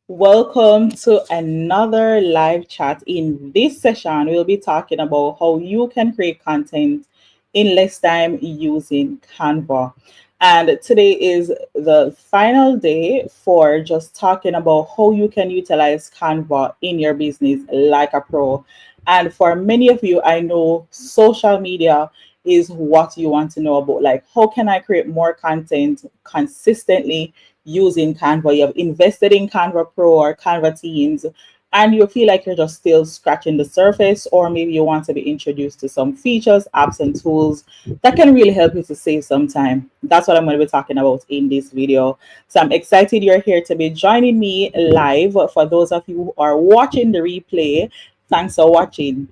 Welcome to another live chat. In this session, we'll be talking about how you can create content in less time using Canva. And today is the final day for just talking about how you can utilize Canva in your business like a pro. And for many of you, I know social media is what you want to know about. Like, how can I create more content consistently using Canva? You have invested in Canva Pro or Canva Teams, and you feel like you're just still scratching the surface, or maybe you want to be introduced to some features, apps, and tools that can really help you to save some time. That's what I'm going to be talking about in this video. So I'm excited you're here to be joining me live. For those of you who are watching the replay, thanks for watching.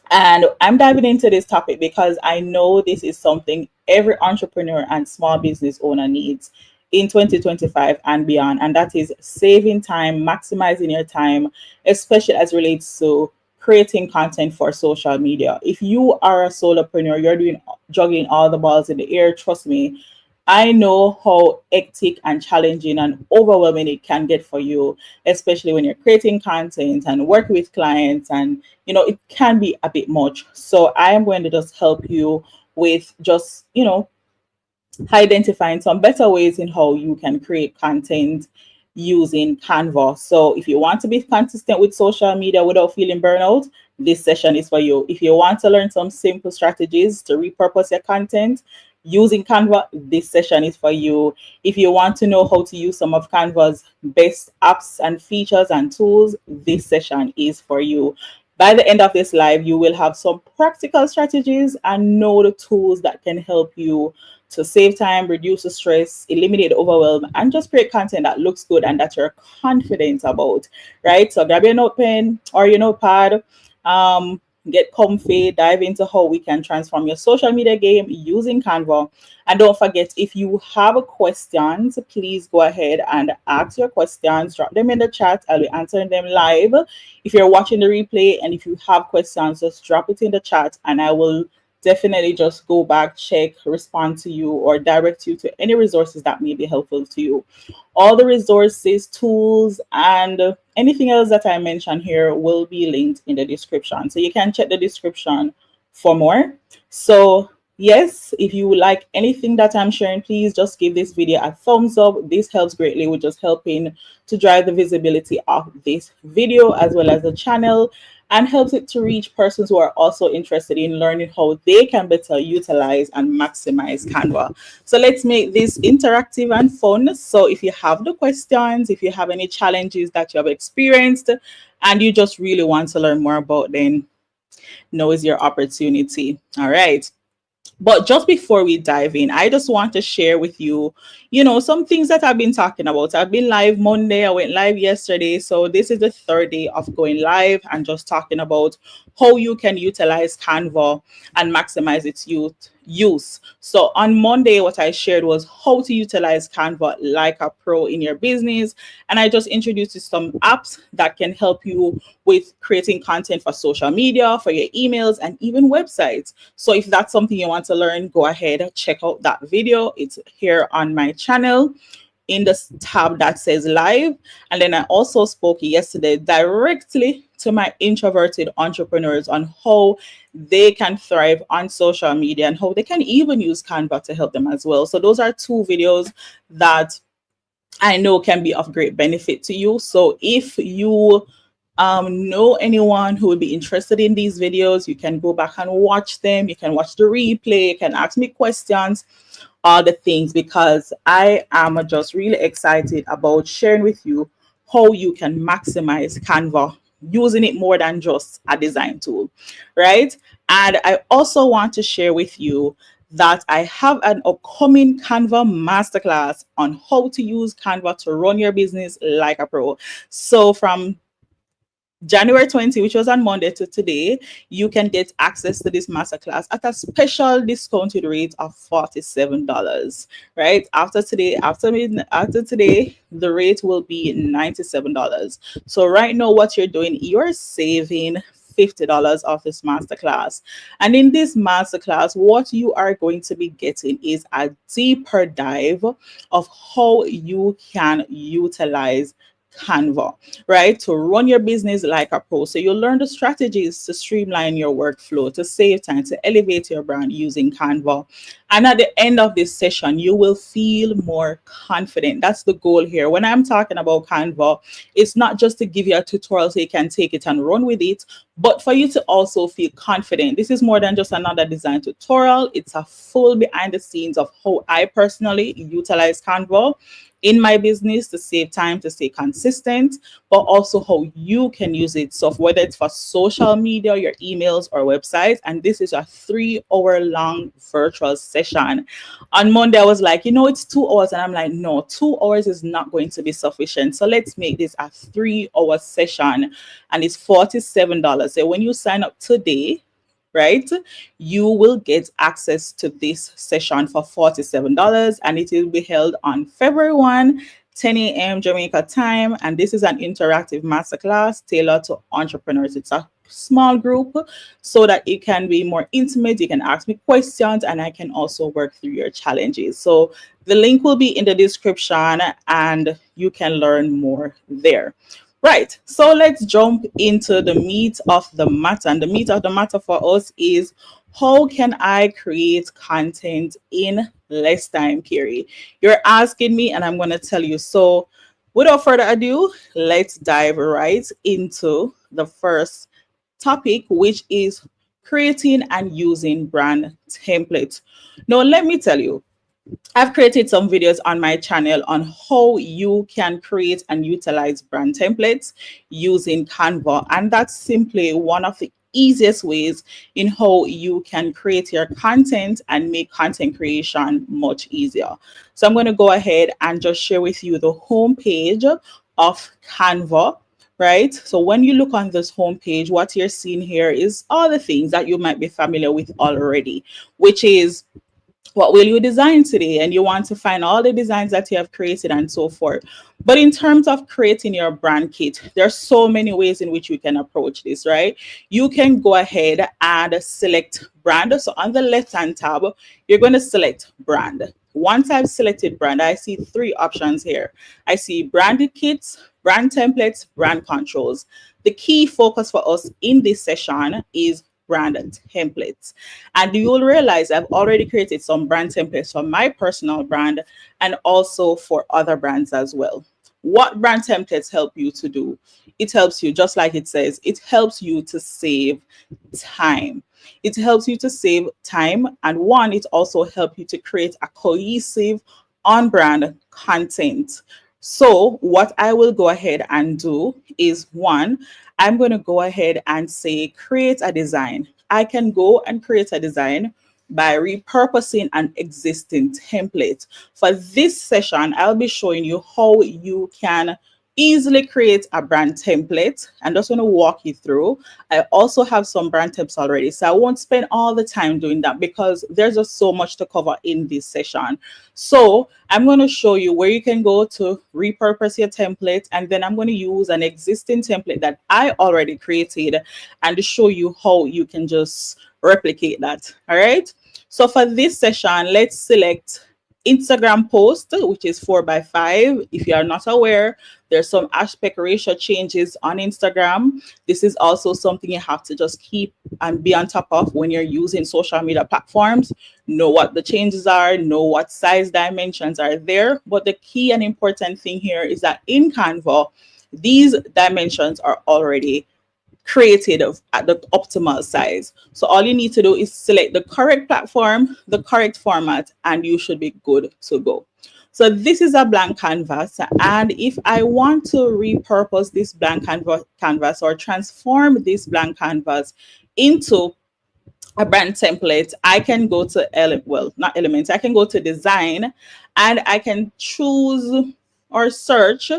And I'm diving into this topic because I know this is something every entrepreneur and small business owner needs in 2025 and beyond. And that is saving time, maximizing your time, especially as relates to creating content for social media. If you are a solopreneur, you're doing juggling all the balls in the air, trust me, I know how hectic and challenging and overwhelming it can get for you, especially when you're creating content and working with clients, and it can be a bit much. So I am going to just help you with just identifying some better ways in how you can create content using Canva. So if you want to be consistent with social media without feeling burnout, this session is for you. If you want to learn some simple strategies to repurpose your content using Canva, this session is for you. If you want to know how to use some of Canva's best apps and features and tools, this session is for you. By the end of this live, you will have some practical strategies and know the tools that can help you to save time, reduce the stress, eliminate the overwhelm, and just create content that looks good and that you're confident about, right? So grab your note pen or your notepad, get comfy, dive into how we can transform your social media game using Canva. And don't forget, if you have questions, please go ahead and ask your questions, drop them in the chat. I'll be answering them live. If you're watching the replay and if you have questions, just drop it in the chat and I will definitely just go back, check, respond to you, or direct you to any resources that may be helpful to you. All the resources, tools, and anything else that I mentioned here will be linked in the description. So you can check the description for more. So yes, if you like anything that I'm sharing, please just give this video a thumbs up. This helps greatly with just helping to drive the visibility of this video as well as the channel, and helps it to reach persons who are also interested in learning how they can better utilize and maximize Canva. So let's make this interactive and fun. So if you have the questions, if you have any challenges that you have experienced and you just really want to learn more about, then now is your opportunity. All right. But just before we dive in, I just want to share with you, some things that I've been talking about. I've been live Monday, I went live yesterday. So this is the third day of going live and just talking about how you can utilize Canva and maximize its use. So on Monday, what I shared was how to utilize Canva like a pro in your business. And I just introduced you some apps that can help you with creating content for social media, for your emails, and even websites. So if that's something you want to learn, go ahead, check out that video. It's here on my channel in the tab that says live. And then I also spoke yesterday directly to my introverted entrepreneurs on how they can thrive on social media and how they can even use Canva to help them as well. So those are two videos that I know can be of great benefit to you. So if you know anyone who would be interested in these videos, you can go back and watch them. You can watch the replay. You can ask me questions, all the things, because I am just really excited about sharing with you how you can maximize Canva using it more than just a design tool, right? And I also want to share with you that I have an upcoming Canva masterclass on how to use Canva to run your business like a pro. So from January 20, which was on Monday, to today, you can get access to this masterclass at a special discounted rate of $47. Right after today, the rate will be $97. So right now, what you're doing, you're saving $50 off this masterclass. And in this masterclass, what you are going to be getting is a deeper dive of how you can utilize Canva, right? To run your business like a pro. So you'll learn the strategies to streamline your workflow, to save time, to elevate your brand using Canva. And at the end of this session, you will feel more confident. That's the goal here. When I'm talking about Canva, it's not just to give you a tutorial so you can take it and run with it, but for you to also feel confident. This is more than just another design tutorial. It's a full behind the scenes of how I personally utilize Canva in my business to save time, to stay consistent, but also how you can use it. So whether it's for social media, your emails or websites, and this is a 3-hour long virtual session. On Monday, I was like, it's 2 hours. And I'm like, no, 2 hours is not going to be sufficient. So let's make this a 3-hour session, and it's $47. So when you sign up today, right, you will get access to this session for $47, and it will be held on February 1, 10 a.m. Jamaica time. And this is an interactive masterclass tailored to entrepreneurs. It's a small group so that it can be more intimate. You can ask me questions and I can also work through your challenges. So the link will be in the description and you can learn more there. Right, so let's jump into the meat of the matter. And the meat of the matter for us is, how can I create content in less time, Carey? You're asking me, and I'm going to tell you. So without further ado, let's dive right into the first topic, which is creating and using brand templates. Now, let me tell you, I've created some videos on my channel on how you can create and utilize brand templates using Canva. And that's simply one of the easiest ways in how you can create your content and make content creation much easier. So I'm going to go ahead and just share with you the home page of Canva. Right. So when you look on this homepage, what you're seeing here is all the things that you might be familiar with already, which is, what will you design today? And you want to find all the designs that you have created and so forth. But in terms of creating your brand kit, there's so many ways in which you can approach this, right? You can go ahead and select brand. So on the left-hand tab, you're going to select brand. Once I've selected brand, I see 3 options here. I see branded kits, brand templates, brand controls. The key focus for us in this session is brand templates. And you will realize I've already created some brand templates for my personal brand and also for other brands as well. What brand templates help you to do? It helps you, just like it says, it helps you to save time. It helps you to save time. And one, it also helps you to create a cohesive on-brand content. So what I will go ahead and do is, one, I'm going to go ahead and say, create a design. I can go and create a design by repurposing an existing template. For this session, I'll be showing you how you can easily create a brand template. I'm just going to walk you through. I also have some brand tips already, so I won't spend all the time doing that because there's just so much to cover in this session. So I'm going to show you where you can go to repurpose your template, and then I'm going to use an existing template that I already created and show you how you can just replicate that. All right. So for this session, let's select Instagram post, which is 4:5. If you are not aware, there's some aspect ratio changes on Instagram. This is also something you have to just keep and be on top of when you're using social media platforms. Know what the changes are, know what size dimensions are there. But the key and important thing here is that in Canva, these dimensions are already created at the optimal size. So all you need to do is select the correct platform, the correct format, and you should be good to go. So this is a blank canvas, and if I want to repurpose this blank canvas or transform this blank canvas into a brand template, I can go to I can go to design, and I can choose or search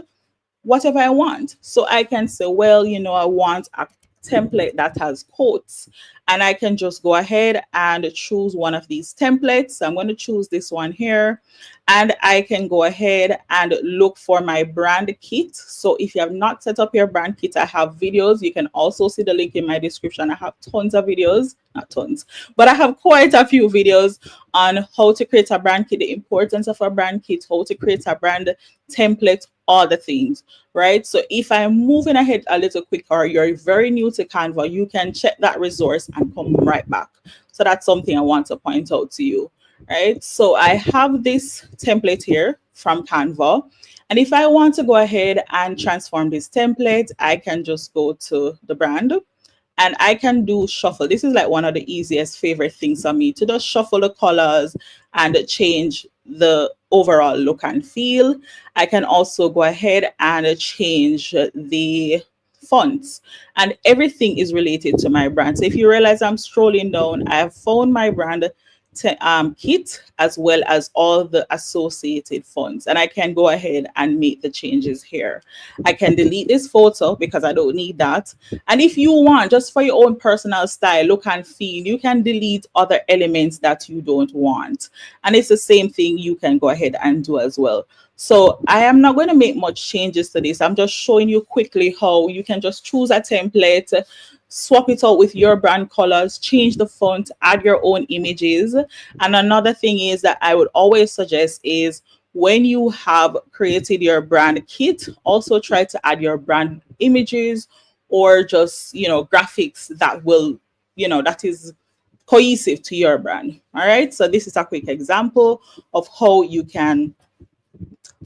whatever I want. So I can say, well, I want a template that has quotes, and I can just go ahead and choose one of these templates. I'm going to choose this one here, and I can go ahead and look for my brand kit. So if you have not set up your brand kit, I have videos. You can also see the link in my description. I have tons of videos not tons, but I have quite a few videos on how to create a brand kit, the importance of a brand kit, how to create a brand template, all the things, right? So if I'm moving ahead a little quicker, you're very new to Canva, you can check that resource and come right back. So that's something I want to point out to you, right? So I have this template here from Canva. And if I want to go ahead and transform this template, I can just go to the brand and I can do shuffle. This is like one of the easiest favorite things for me, to just shuffle the colors and change the overall look and feel. I can also go ahead and change the fonts, and everything is related to my brand. So if you realize I'm scrolling down, I have found my brand kit as well as all the associated fonts, and I can go ahead and make the changes here. I can delete this photo because I don't need that, and if you want, just for your own personal style, look and feel, you can delete other elements that you don't want, and it's the same thing you can go ahead and do as well. So I am not going to make much changes to this. I'm just showing you quickly how you can just choose a template, swap it out with your brand colors, change the font, add your own images. And another thing is that I would always suggest is, when you have created your brand kit, also try to add your brand images or just, graphics that will, that is cohesive to your brand. All right. So this is a quick example of how you can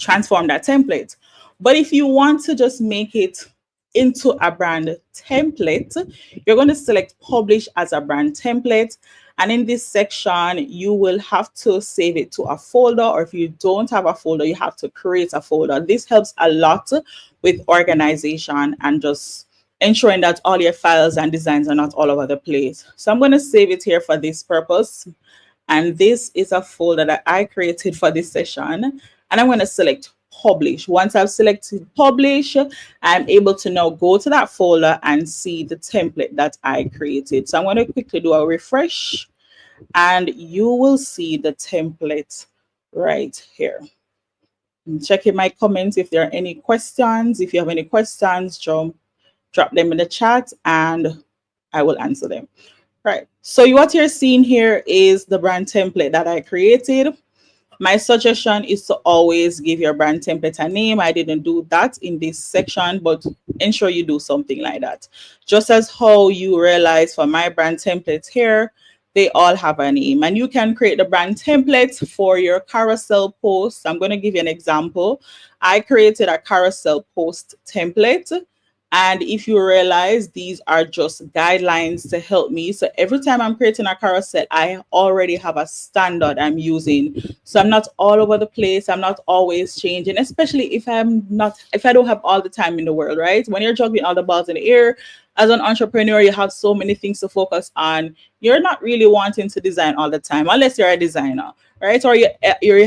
transform that template. But if you want to just make it into a brand template, you're going to select publish as a brand template. And in this section, you will have to save it to a folder, or if you don't have a folder, you have to create a folder. This helps a lot with organization and just ensuring that all your files and designs are not all over the place. So I'm going to save it here for this purpose. And this is a folder that I created for this session. And I'm going to select publish. Once I've selected publish, I'm able to now go to that folder and see the template that I created. So I'm going to quickly do a refresh, and you will see the template right here. I'm checking my comments if there are any questions. If you have any questions, drop them in the chat and I will answer them. Right. So what you're seeing here is the brand template that I created. My suggestion is to always give your brand template a name. I didn't do that in this section, but ensure you do something like that. Just as how you realize for my brand templates here, they all have a name, and you can create the brand templates for your carousel posts. I'm going to give you an example. I created a carousel post template. And if you realize, these are just guidelines to help me. So every time I'm creating a carousel, I already have a standard I'm using. So I'm not all over the place. I'm not always changing, especially if I don't have all the time in the world, right? When you're juggling all the balls in the air, as an entrepreneur, you have so many things to focus on. You're not really wanting to design all the time, unless you're a designer, right? Or you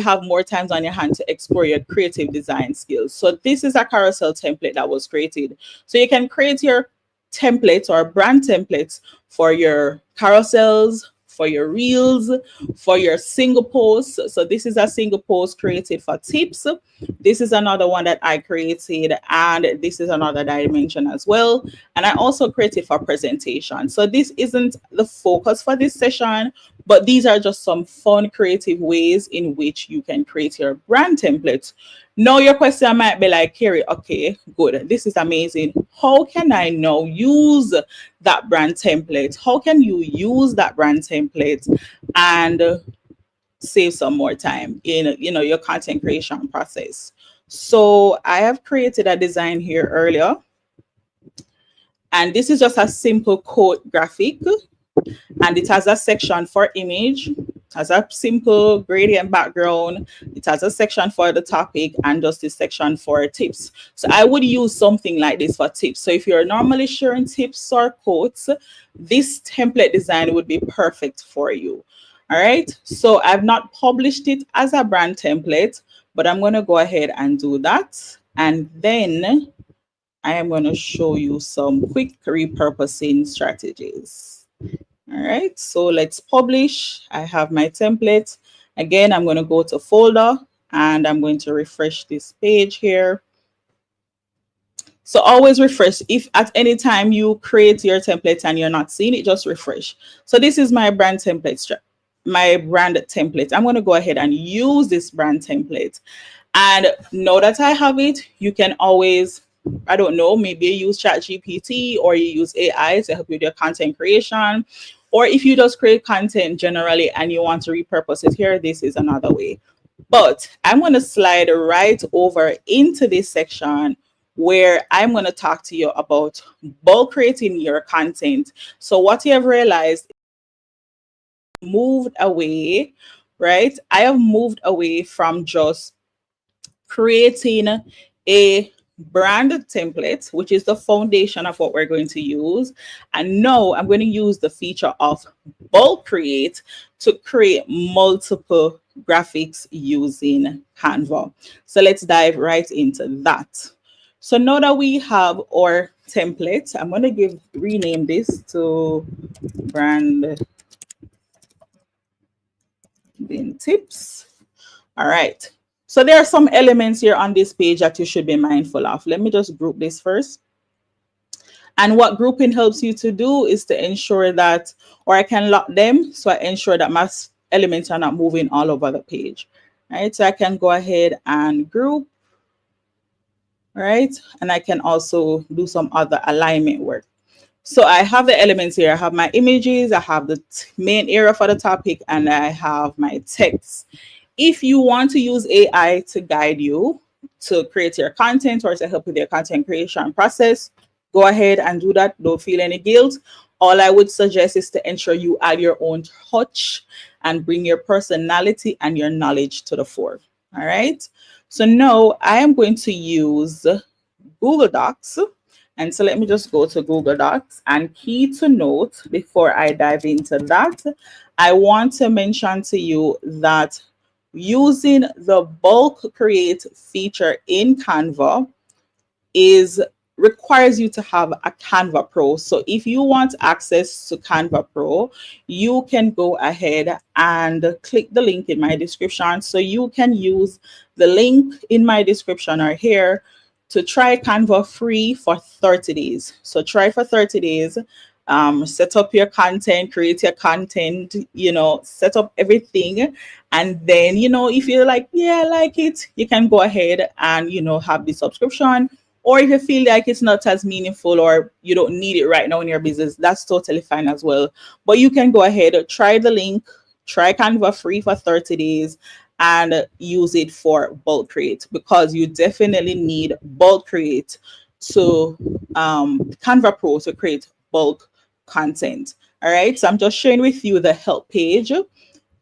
have more times on your hand to explore your creative design skills. So this is a carousel template that was created. So you can create your templates or brand templates for your carousels, for your reels, for your single posts. So this is a single post created for tips. This is another one that I created, and this is another dimension as well. And I also created for presentation. So this isn't the focus for this session, but these are just some fun creative ways in which you can create your brand templates. Now your question might be like, Carey, okay, good. This is amazing. How can I now use that brand template? How can you use that brand template and save some more time in your content creation process? So I have created a design here earlier, and this is just a simple quote graphic, and it has a section for image, has a simple gradient background, it has a section for the topic, and just this section for tips. So I would use something like this for tips. So if you're normally sharing tips or quotes, this template design would be perfect for you. All right, so I've not published it as a brand template, but I'm going to go ahead and do that. And then I am going to show you some quick repurposing strategies. All right, so let's publish. I have my template. Again, I'm going to go to folder, and I'm going to refresh this page here. So always refresh. If at any time you create your template and you're not seeing it, just refresh. So this is my brand template, my brand template. I'm going to go ahead and use this brand template. And now that I have it, you can always, I don't know, maybe you use ChatGPT or you use AI to help you with your content creation. Or if you just create content generally and you want to repurpose it here, this is another way. But I'm going to slide right over into this section where I'm going to talk to you about bulk creating your content. So what you have realized, moved away, right? I have moved away from just creating a brand template, which is the foundation of what we're going to use. And now I'm going to use the feature of bulk create to create multiple graphics using Canva. So let's dive right into that. So now that we have our template, I'm going to rename this to brand tips. All right. So there are some elements here on this page that you should be mindful of. Let me just group this first. And what grouping helps you to do is to ensure that, or I can lock them, so I ensure that my elements are not moving all over the page. Right. So I can go ahead and group. Right. And I can also do some other alignment work. So I have the elements here. I have my images, I have the main area for the topic, and I have my text. If you want to use AI to guide you to create your content or to help with your content creation process, go ahead and do that. Don't feel any guilt. All I would suggest is to ensure you add your own touch and bring your personality and your knowledge to the fore. All right. So now I am going to use Google Docs. And so let me just go to Google Docs, and key to note before I dive into that, I want to mention to you that using the bulk create feature in Canva requires you to have a Canva Pro. So if you want access to Canva Pro, you can go ahead and click the link in my description. So you can use the link in my description or here to try Canva free for 30 days. So try for 30 days, set up your content, create your content, set up everything. And then, if you're like, yeah, I like it, you can go ahead and, have the subscription. Or if you feel like it's not as meaningful or you don't need it right now in your business, that's totally fine as well. But you can go ahead, try the link, try Canva free for 30 days and use it for bulk create, because you definitely need bulk create to Canva Pro to create bulk content. All right. So I'm just sharing with you the help page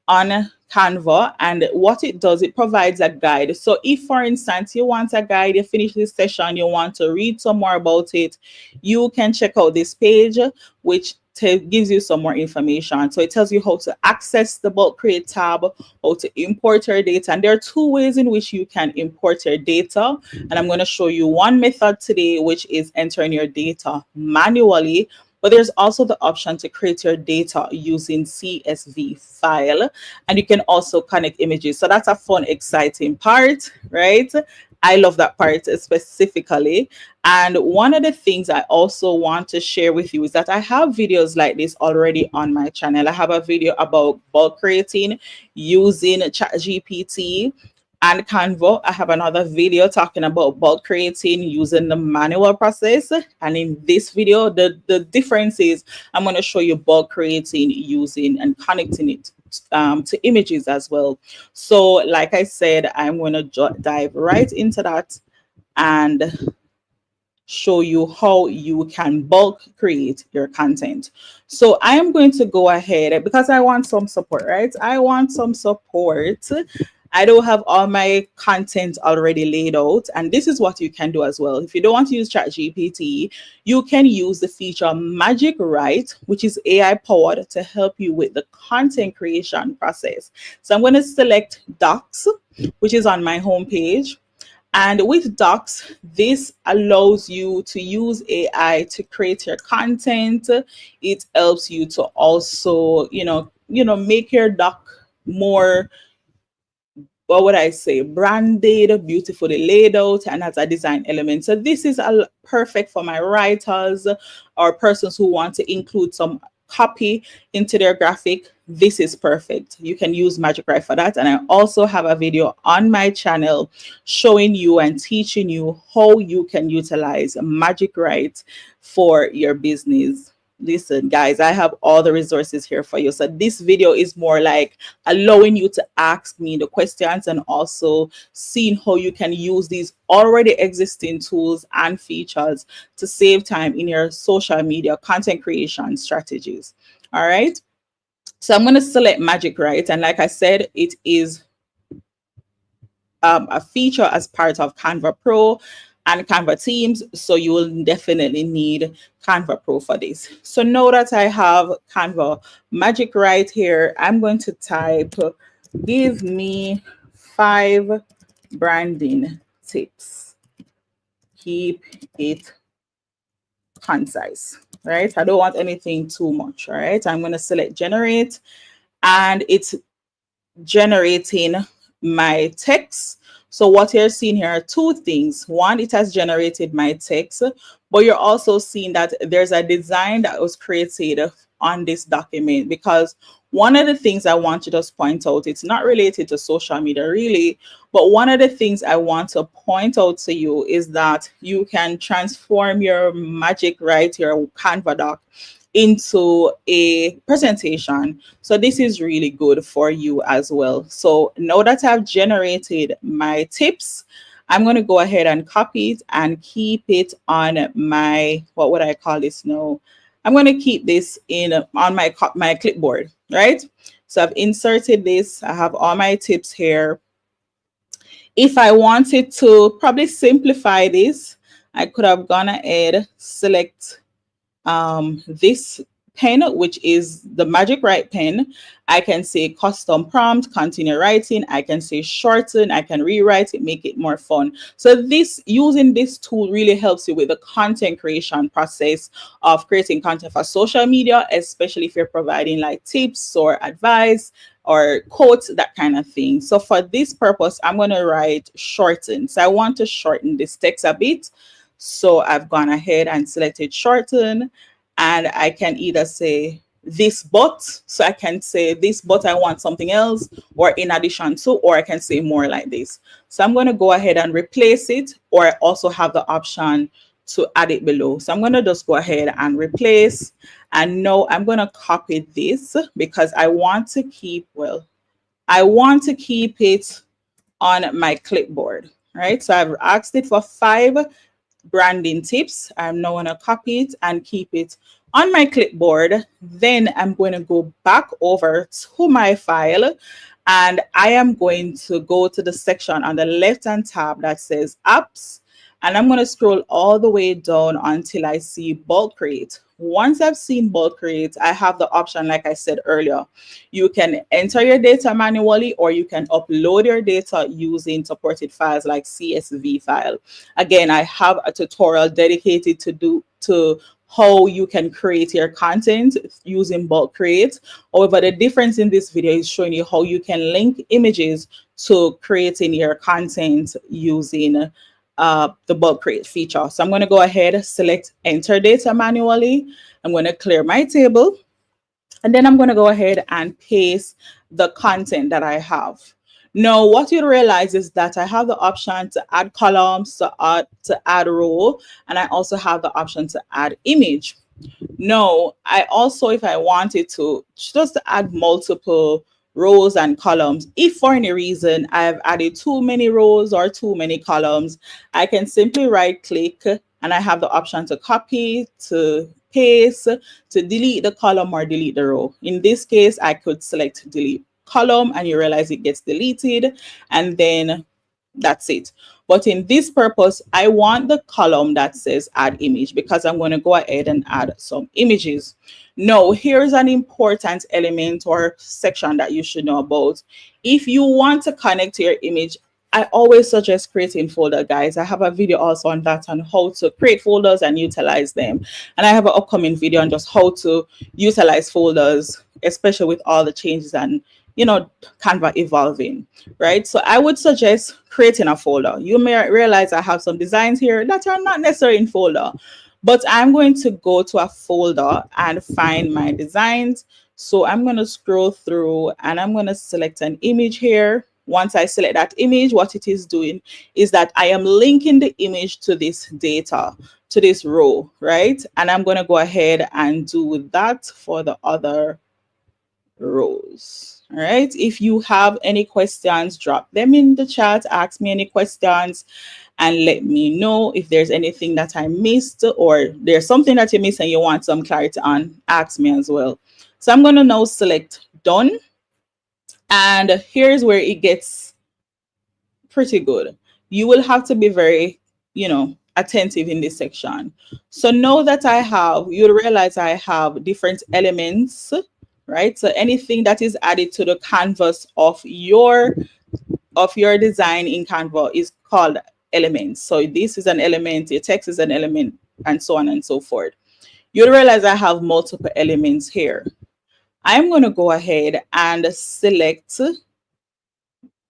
on Canva, and what it does, it provides a guide. So if, for instance, you want a guide, you finish this session, you want to read some more about it, you can check out this page, which gives you some more information. So it tells you how to access the bulk create tab, how to import your data. And there are two ways in which you can import your data. And I'm going to show you one method today, which is entering your data manually. But there's also the option to create your data using CSV file, and you can also connect images. So that's a fun, exciting part, right? I love that part specifically. And one of the things I also want to share with you is that I have videos like this already on my channel. I have a video about bulk creating using ChatGPT and Canva. I have another video talking about bulk creating using the manual process. And in this video, the difference is I'm going to show you bulk creating using and connecting it to images as well. So like I said, I'm going to dive right into that and show you how you can bulk create your content. So I am going to go ahead because I want some support, right? I want some support. I don't have all my content already laid out, and this is what you can do as well. If you don't want to use ChatGPT, you can use the feature Magic Write, which is AI powered to help you with the content creation process. So I'm going to select Docs, which is on my home page. And with Docs, this allows you to use AI to create your content. It helps you to also, make your doc more what would I say, branded, beautifully laid out, and has a design element. So this is perfect for my writers or persons who want to include some copy into their graphic. This is perfect. You can use Magic Write for that. And I also have a video on my channel showing you and teaching you how you can utilize Magic Write for your business. Listen, guys, I have all the resources here for you. So this video is more like allowing you to ask me the questions and also seeing how you can use these already existing tools and features to save time in your social media content creation strategies. All right. So I'm going to select Magic Write. And like I said, it is a feature as part of Canva Pro and Canva Teams. So you will definitely need Canva Pro for this. So now that I have Canva Magic Write here, I'm going to type, give me 5 branding tips. Keep it concise, right? I don't want anything too much, all right? I'm going to select generate, and it's generating my text. So what you're seeing here are 2 things. One, it has generated my text, but you're also seeing that there's a design that was created on this document, because one of the things I want to just point out, it's not related to social media really, but one of the things I want to point out to you is that you can transform your Magic Write, your Canva doc, into a presentation. So this is really good for you as well. So now that I've generated my tips, I'm going to go ahead and copy it and keep it on my, what would I call this now? I'm going to keep this in on my clipboard, right? So I've inserted this. I have all my tips here. If I wanted to probably simplify this, I could have gone ahead, select this pen, which is the Magic Write pen. I can say custom prompt, continue writing. I can say shorten. I can rewrite it, make it more fun. So this, using this tool really helps you with the content creation process of creating content for social media, especially if you're providing like tips or advice or quotes, that kind of thing. So for this purpose, I'm going to write shorten. So I want to shorten this text a bit. So I've gone ahead and selected shorten, and I can either say this but, so I can say this but I want something else, or in addition to, or I can say more like this. So I'm going to go ahead and replace it, or I also have the option to add it below. So I'm going to just go ahead and replace, and now I'm going to copy this because I want to keep, well, I want to keep it on my clipboard, right? So I've asked it for 5 branding tips. I'm now going to copy it and keep it on my clipboard. Then I'm going to go back over to my file, and I am going to go to the section on the left-hand tab that says apps, and I'm going to scroll all the way down until I see bulk create. Once I've seen bulk create, I have the option, like I said earlier, you can enter your data manually, or you can upload your data using supported files like CSV file. Again, I have a tutorial dedicated to how you can create your content using bulk create. However, the difference in this video is showing you how you can link images to creating your content using the bulk create feature. So I'm going to go ahead, select enter data manually. I'm going to clear my table, and then I'm going to go ahead and paste the content that I have. Now, what you'll realize is that I have the option to add columns, to add row, and I also have the option to add image. Now, I also, if I wanted to, just add multiple rows and columns, if for any reason I've added too many rows or too many columns, I can simply right click, and I have the option to copy, to paste, to delete the column or delete the row. In this case, I could select delete column, and you realize it gets deleted, and then that's it. But in this purpose, I want the column that says add image, because I'm going to go ahead and add some images. Now, here's an important element or section that you should know about. If you want to connect to your image, I always suggest creating folder, guys. I have a video also on that, on how to create folders and utilize them. And I have an upcoming video on just how to utilize folders, especially with all the changes and Canva evolving, right? So I would suggest creating a folder. You may realize I have some designs here that are not necessarily in folder, but I'm going to go to a folder and find my designs. So I'm going to scroll through and I'm going to select an image here. Once I select that image, what it is doing is that I am linking the image to this data, to this row, right? And I'm going to go ahead and do that for the other rows. All right. If you have any questions, drop them in the chat. Ask me any questions and let me know if there's anything that I missed or there's something that you missed and you want some clarity on. Ask me as well. So I'm going to now select done. And here's where it gets pretty good. You will have to be very, attentive in this section. So now that you'll realize I have different elements, right? So anything that is added to the canvas of your design in Canva is called elements. So this is an element, your text is an element, and so on and so forth. You'll realize I have multiple elements here. I'm going to go ahead and select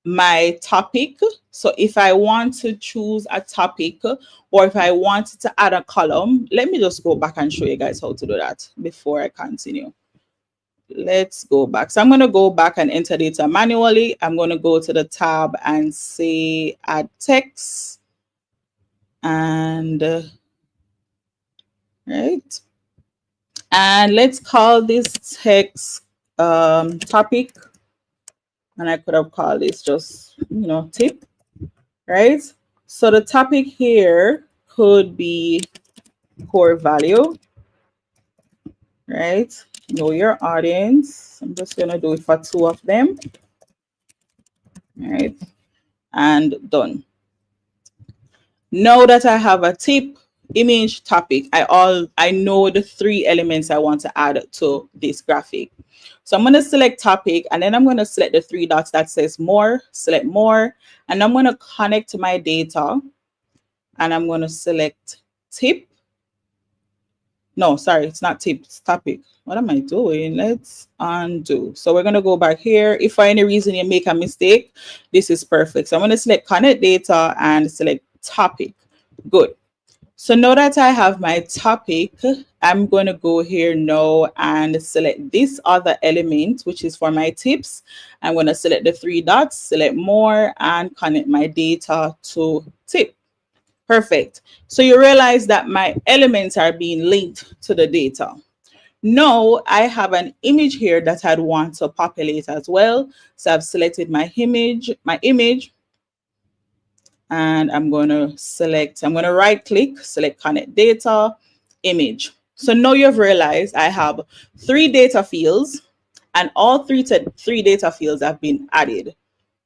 my topic. So if I want to choose a topic or if I wanted to add a column, let me just go back and show you guys how to do that before I continue. Let's go back. So I'm going to go back and enter data manually. I'm going to go to the tab and say add text. And right. And let's call this text topic. And I could have called this just, tip, right? So the topic here could be core value, right? Know your audience. I'm just going to do it for 2 of them, right? And done. Now that I have a tip, image, topic, I know the 3 elements I want to add to this graphic. So I'm going to select topic and then I'm going to select the 3 dots that says more, select more, and I'm going to connect my data and I'm going to select tip. No, sorry, it's not tip, it's topic. What am I doing? Let's undo. So we're going to go back here. If for any reason you make a mistake, this is perfect. So I'm going to select connect data and select topic. Good. So now that I have my topic, I'm going to go here now and select this other element, which is for my tips. I'm going to select the 3 dots, select more, and connect my data to tip. Perfect. So you realize that my elements are being linked to the data. Now I have an image here that I'd want to populate as well. So I've selected my image, and I'm going to right click, select connect data, image. So now you've realized I have 3 data fields and all 3 data fields have been added,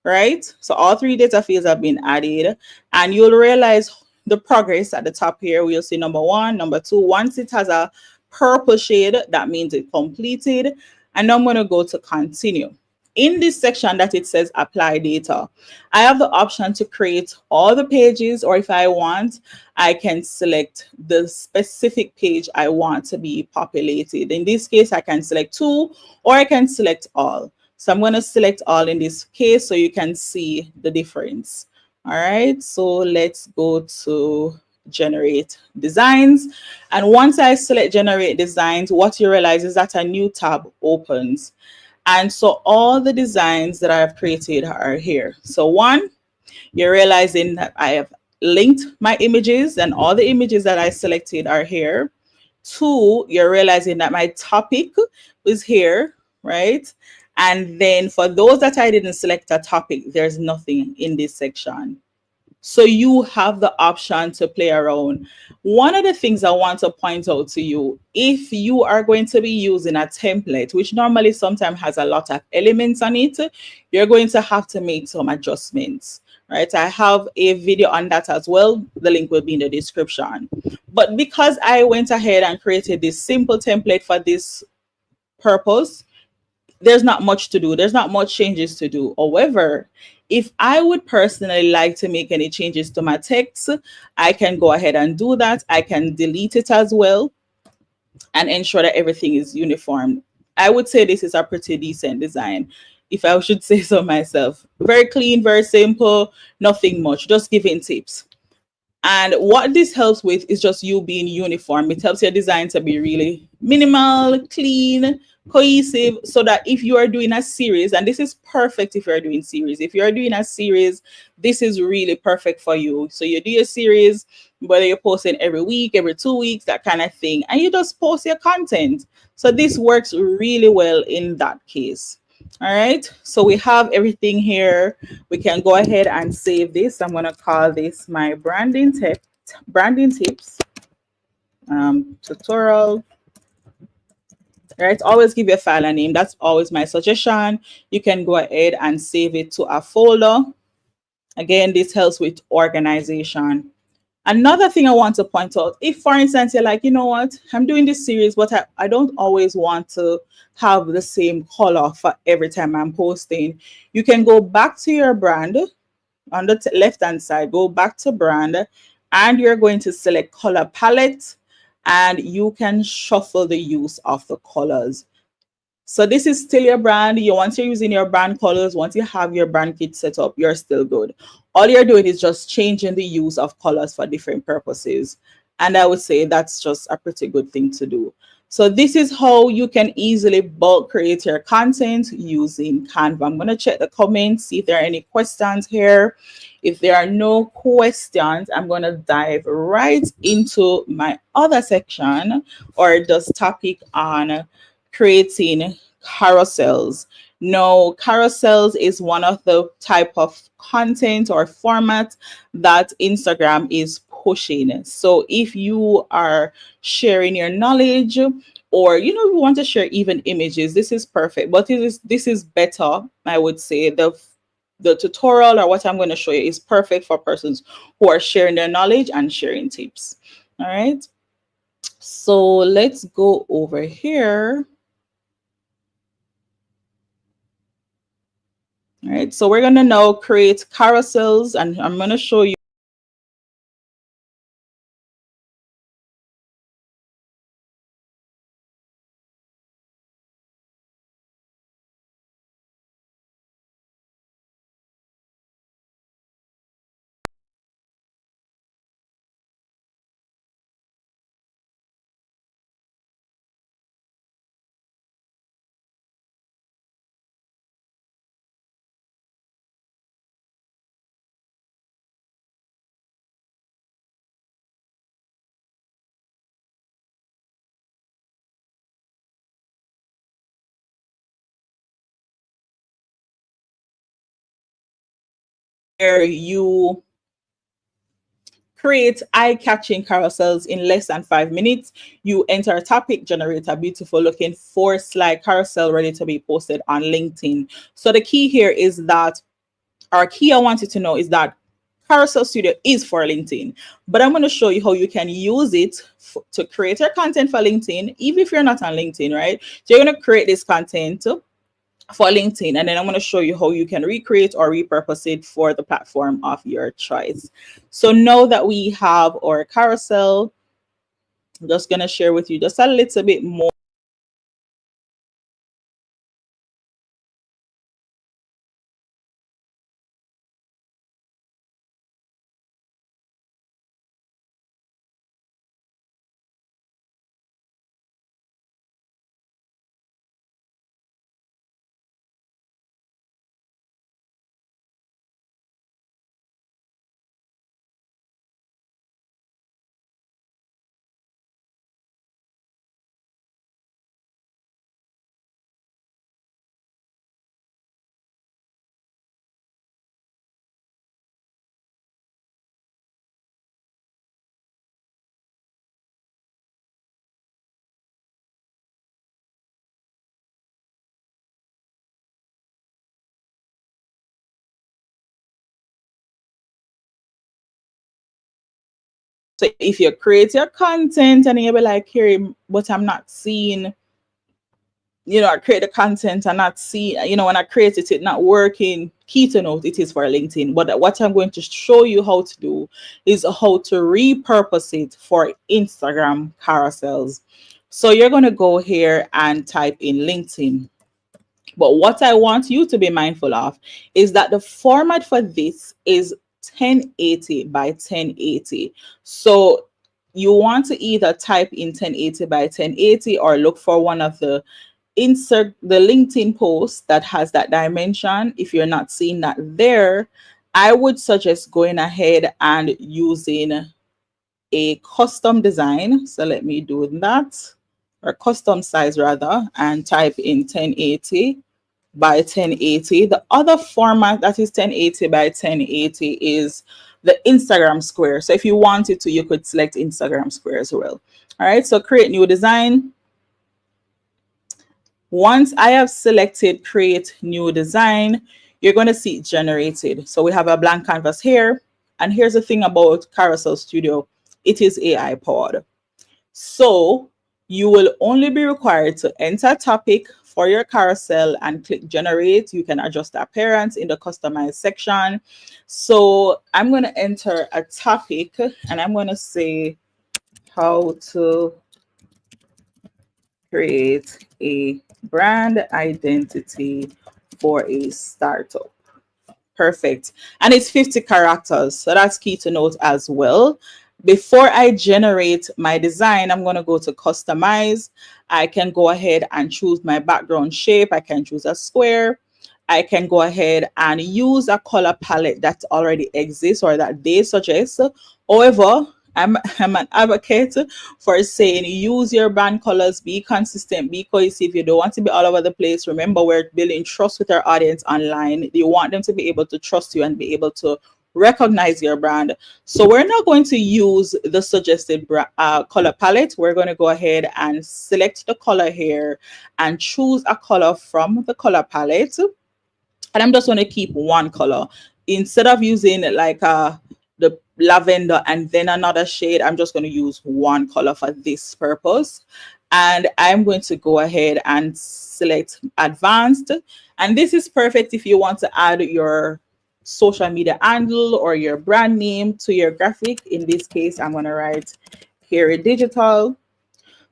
right? So all 3 data fields have been added and you'll realize the progress at the top here. We'll see number 1, number 2. Once it has a purple shade, that means it completed. And now I'm going to go to continue. In this section that it says apply data, I have the option to create all the pages, or if I want, I can select the specific page I want to be populated. In this case, I can select 2 or I can select all. So I'm going to select all in this case so you can see the difference. All right, so let's go to generate designs. And once I select generate designs, what you realize is that a new tab opens. And so all the designs that I have created are here. So 1, you're realizing that I have linked my images and all the images that I selected are here. 2, you're realizing that my topic is here, right? And then for those that I didn't select a topic, there's nothing in this section. So you have the option to play around. One of the things I want to point out to you, if you are going to be using a template, which normally sometimes has a lot of elements on it, you're going to have to make some adjustments, right? I have a video on that as well. The link will be in the description. But because I went ahead and created this simple template for this purpose, there's not much to do. There's not much changes to do. However, if I would personally like to make any changes to my text, I can go ahead and do that. I can delete it as well and ensure that everything is uniform. I would say this is a pretty decent design. if I should say so myself. Very clean, very simple, nothing much, just giving tips. And what this helps with is just you being uniform. It helps your design to be really minimal, clean, cohesive, so that if you are doing a series, and this is perfect if you're doing series, if you're doing a series, this is really perfect for you. So you do your series, whether you're posting every week, every 2 weeks, that kind of thing, and you just post your content. So this works really well in that case. All right, so we have everything here. We can go ahead and save this. I'm going to call this my branding tips tutorial. All right, always give your file a name. That's always my suggestion. You can go ahead and save it to a folder. Again, this helps with organization. Another thing I want to point out, if for instance you're like, you know what, I'm doing this series, but I don't always want to have the same color for every time I'm posting, you can go back to your brand on the left hand side, go back to brand, and you're going to select color palette, and you can shuffle the use of the colors. So this is still your brand. Once you're using your brand colors, once you have your brand kit set up, you're still good. All you're doing is just changing the use of colors for different purposes. And I would say that's just a pretty good thing to do. So this is how you can easily bulk create your content using Canva. I'm going to check the comments, see if there are any questions here. If there are no questions, I'm going to dive right into my other section, or this topic on creating carousels. Now, carousels is one of the type of content or format that Instagram is pushing. So if you are sharing your knowledge, or you want to share even images, this is perfect. But this is better, I would say. The tutorial, or what I'm going to show you, is perfect for persons who are sharing their knowledge and sharing tips. All right, so let's go over here. All right, so we're going to now create carousels, and I'm going to show you where you create eye-catching carousels in less than 5 minutes. You enter a topic, generate a beautiful looking 4-slide carousel ready to be posted on LinkedIn. So the key here is that, our key I want you to know is that Carousel Studio is for LinkedIn, but I'm going to show you how you can use it to create your content for LinkedIn, even if you're not on LinkedIn, right? So you're going to create this content for LinkedIn, and then I'm going to show you how you can recreate or repurpose it for the platform of your choice. So now that we have our carousel, I'm just going to share with you just a little bit more. So if you create your content and you'll be like, here, but I'm not seeing, I create the content and not see, when I create it, it's not working. Key to note, it is for LinkedIn. But what I'm going to show you how to do is how to repurpose it for Instagram carousels. So you're going to go here and type in LinkedIn. But what I want you to be mindful of is that the format for this is 1080 by 1080. So you want to either type in 1080 by 1080 or look for one of the insert the LinkedIn post that has that dimension. If you're not seeing that there, I would suggest going ahead and using a custom design. So let me do that, or custom size rather, and type in 1080 by 1080. The other format that is 1080 by 1080 is the Instagram square. So if you wanted to, you could select Instagram square as well. All right, so create new design. Once I have selected create new design, you're going to see it generated. So we have a blank canvas here. And here's the thing about Carousel Studio. It is AI powered. So you will only be required to enter a topic for your carousel and click generate. You can adjust the appearance in the customize section. So I'm going to enter a topic and I'm going to say how to create a brand identity for a startup. Perfect. And it's 50 characters. So that's key to note as well. Before I generate my design, I'm going to go to customize. I can go ahead and choose my background shape. I can choose a square. I can go ahead and use a color palette that already exists or that they suggest. However, I'm an advocate for saying use your brand colors, be consistent, be cohesive. You don't want to be all over the place. Remember, we're building trust with our audience online. You want them to be able to trust you and be able to recognize your brand. So we're not going to use the suggested color palette. We're going to go ahead and select the color here and choose a color from the color palette. And I'm just going to keep one color. Instead of using like the lavender and then another shade, I'm just going to use one color for this purpose. And I'm going to go ahead and select advanced. And this is perfect if you want to add your social media handle or your brand name to your graphic. In this case, I'm going to write Carey Digital.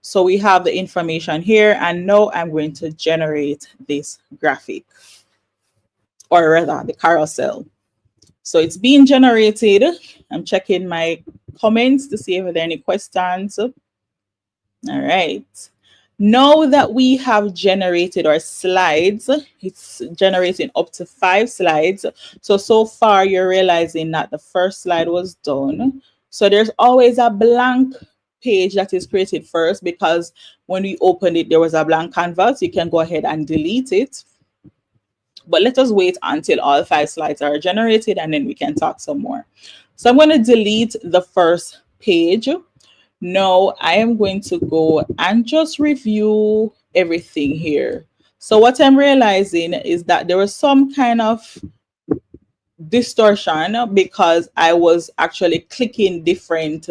So we have the information here, and now I'm going to generate this graphic, or rather the carousel. So it's being generated. I'm checking my comments to see if there are any questions. All right. Now that we have generated our slides, it's generating up to 5 slides. So far you're realizing that the first slide was done. So there's always a blank page that is created first, because when we opened it, there was a blank canvas. You can go ahead and delete it. But let us wait until all 5 slides are generated and then we can talk some more. So I'm going to delete the first page. Now I am going to go and just review everything here. So what I'm realizing is that there was some kind of distortion because I was actually clicking different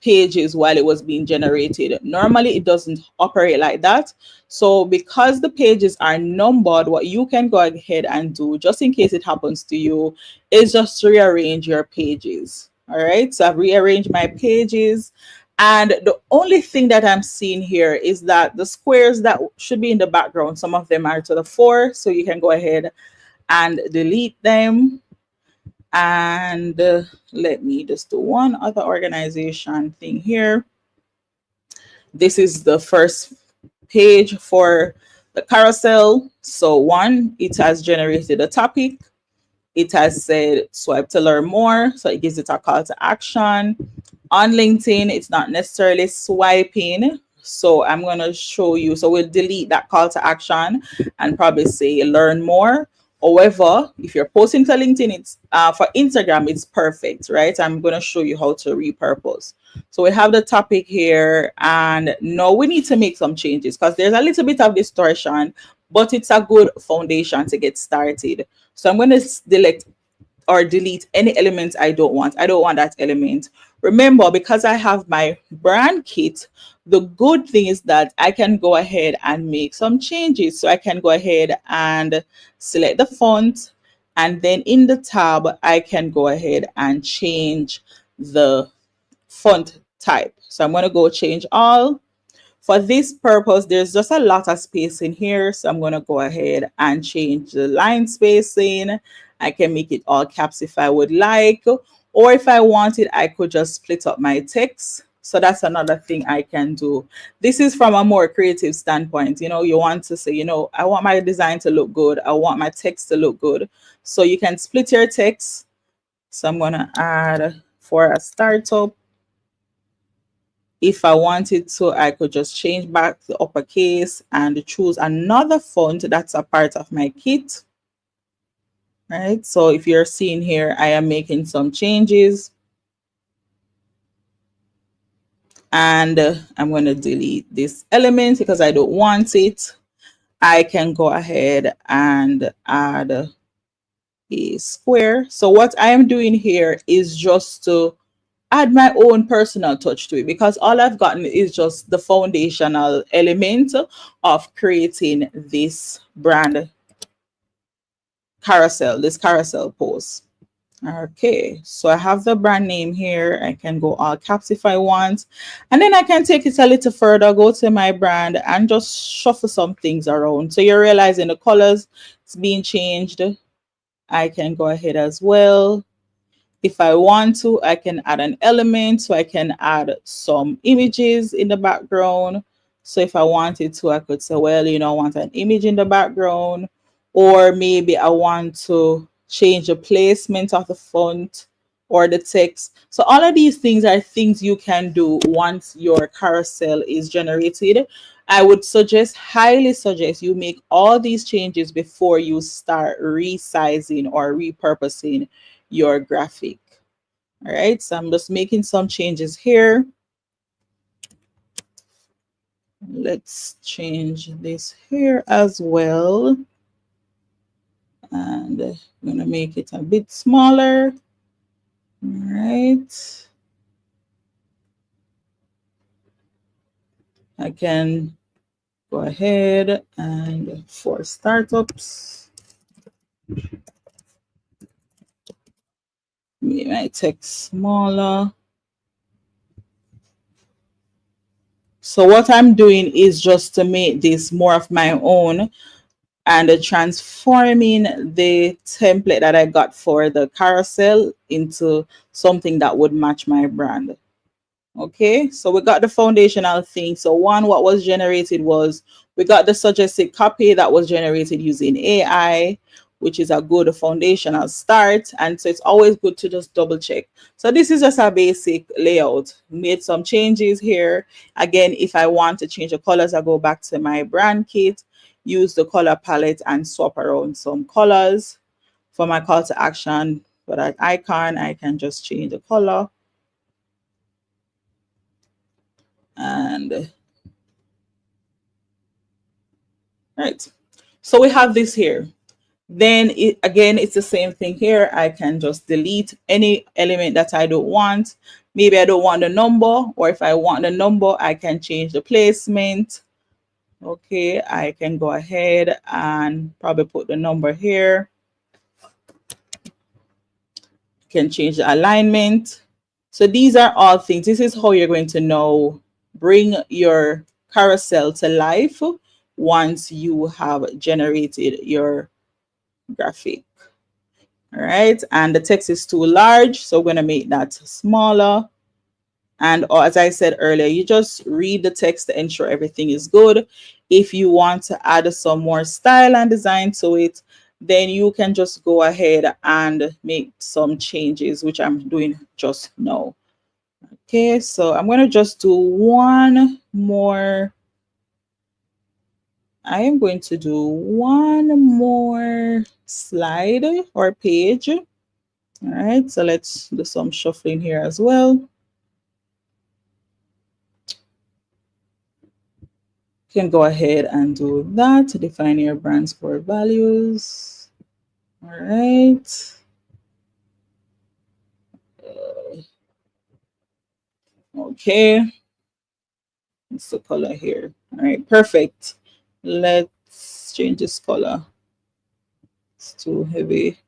pages while it was being generated. Normally it doesn't operate like that. So because the pages are numbered, what you can go ahead and do, just in case it happens to you, is just rearrange your pages. All right, so I've rearranged my pages, and the only thing that I'm seeing here is that the squares that should be in the background, some of them are to the fore, so you can go ahead and delete them. And let me just do one other organization thing here. This is the first page for the carousel. So one, it has generated a topic. It has said swipe to learn more. So it gives it a call to action. On LinkedIn, it's not necessarily swiping. So I'm going to show you. So we'll delete that call to action and probably say learn more. However, if you're posting to LinkedIn, it's for Instagram, it's perfect, right? I'm going to show you how to repurpose. So we have the topic here, and now we need to make some changes because there's a little bit of distortion, but it's a good foundation to get started. So I'm going to select or delete any elements I don't want. I don't want that element. Remember, because I have my brand kit, the good thing is that I can go ahead and make some changes. So I can go ahead and select the font, and then in the tab, I can go ahead and change the font type. So I'm going to go change all. For this purpose, there's just a lot of space in here. So I'm going to go ahead and change the line spacing. I can make it all caps if I would like. Or if I wanted, I could just split up my text. So that's another thing I can do. This is from a more creative standpoint. You know, you want to say, you know, I want my design to look good. I want my text to look good. So you can split your text. So I'm going to add for a startup. If I wanted to, I could just change back the uppercase and choose another font that's a part of my kit. Right. So if you're seeing here, I am making some changes. And I'm going to delete this element because I don't want it. I can go ahead and add a square. So what I am doing here is just to add my own personal touch to it, because all I've gotten is just the foundational element of creating this brand carousel, this carousel post. Okay, so I have the brand name here. I can go all caps if I want. And then I can take it a little further, go to my brand and just shuffle some things around. So you're realizing the colors is being changed. I can go ahead as well. If I want to, I can add an element. So I can add some images in the background. So if I wanted to, I could say, well, you know, I want an image in the background. Or maybe I want to change the placement of the font or the text. So all of these things are things you can do once your carousel is generated. I would suggest, highly suggest, you make all these changes before you start resizing or repurposing your graphic. All right, so I'm just making some changes here. Let's change this here as well. And I'm going to make it a bit smaller. All right. I can go ahead and for startups, make my text smaller. So what I'm doing is just to make this more of my own and transforming the template that I got for the carousel into something that would match my brand. Okay, so we got the foundational thing. So one, what was generated was, we got the suggested copy that was generated using AI, which is a good foundational start. And so it's always good to just double check. So this is just a basic layout. Made some changes here. Again, if I want to change the colors, I go back to my brand kit, use the color palette and swap around some colors. For my call to action, for that icon, I can just change the color. And right, so we have this here. Then again, it's the same thing here. I can just delete any element that I don't want. Maybe I don't want the number, or if I want the number, I can change the placement. Okay, I can go ahead and probably put the number here. Can change the alignment. So these are all things. This is how you're going to know, bring your carousel to life once you have generated your graphic. All right, and the text is too large, so we're going to make that smaller. And as I said earlier, you just read the text to ensure everything is good. If you want to add some more style and design to it, then you can just go ahead and make some changes, which I'm doing just now. Okay, so I'm going to just do one more. I am going to do one more slide or page. All right, so let's do some shuffling here as well. You can go ahead and do that to define your brand's core values. All right. Okay. It's the color here. All right, perfect. Let's change this color. It's too heavy.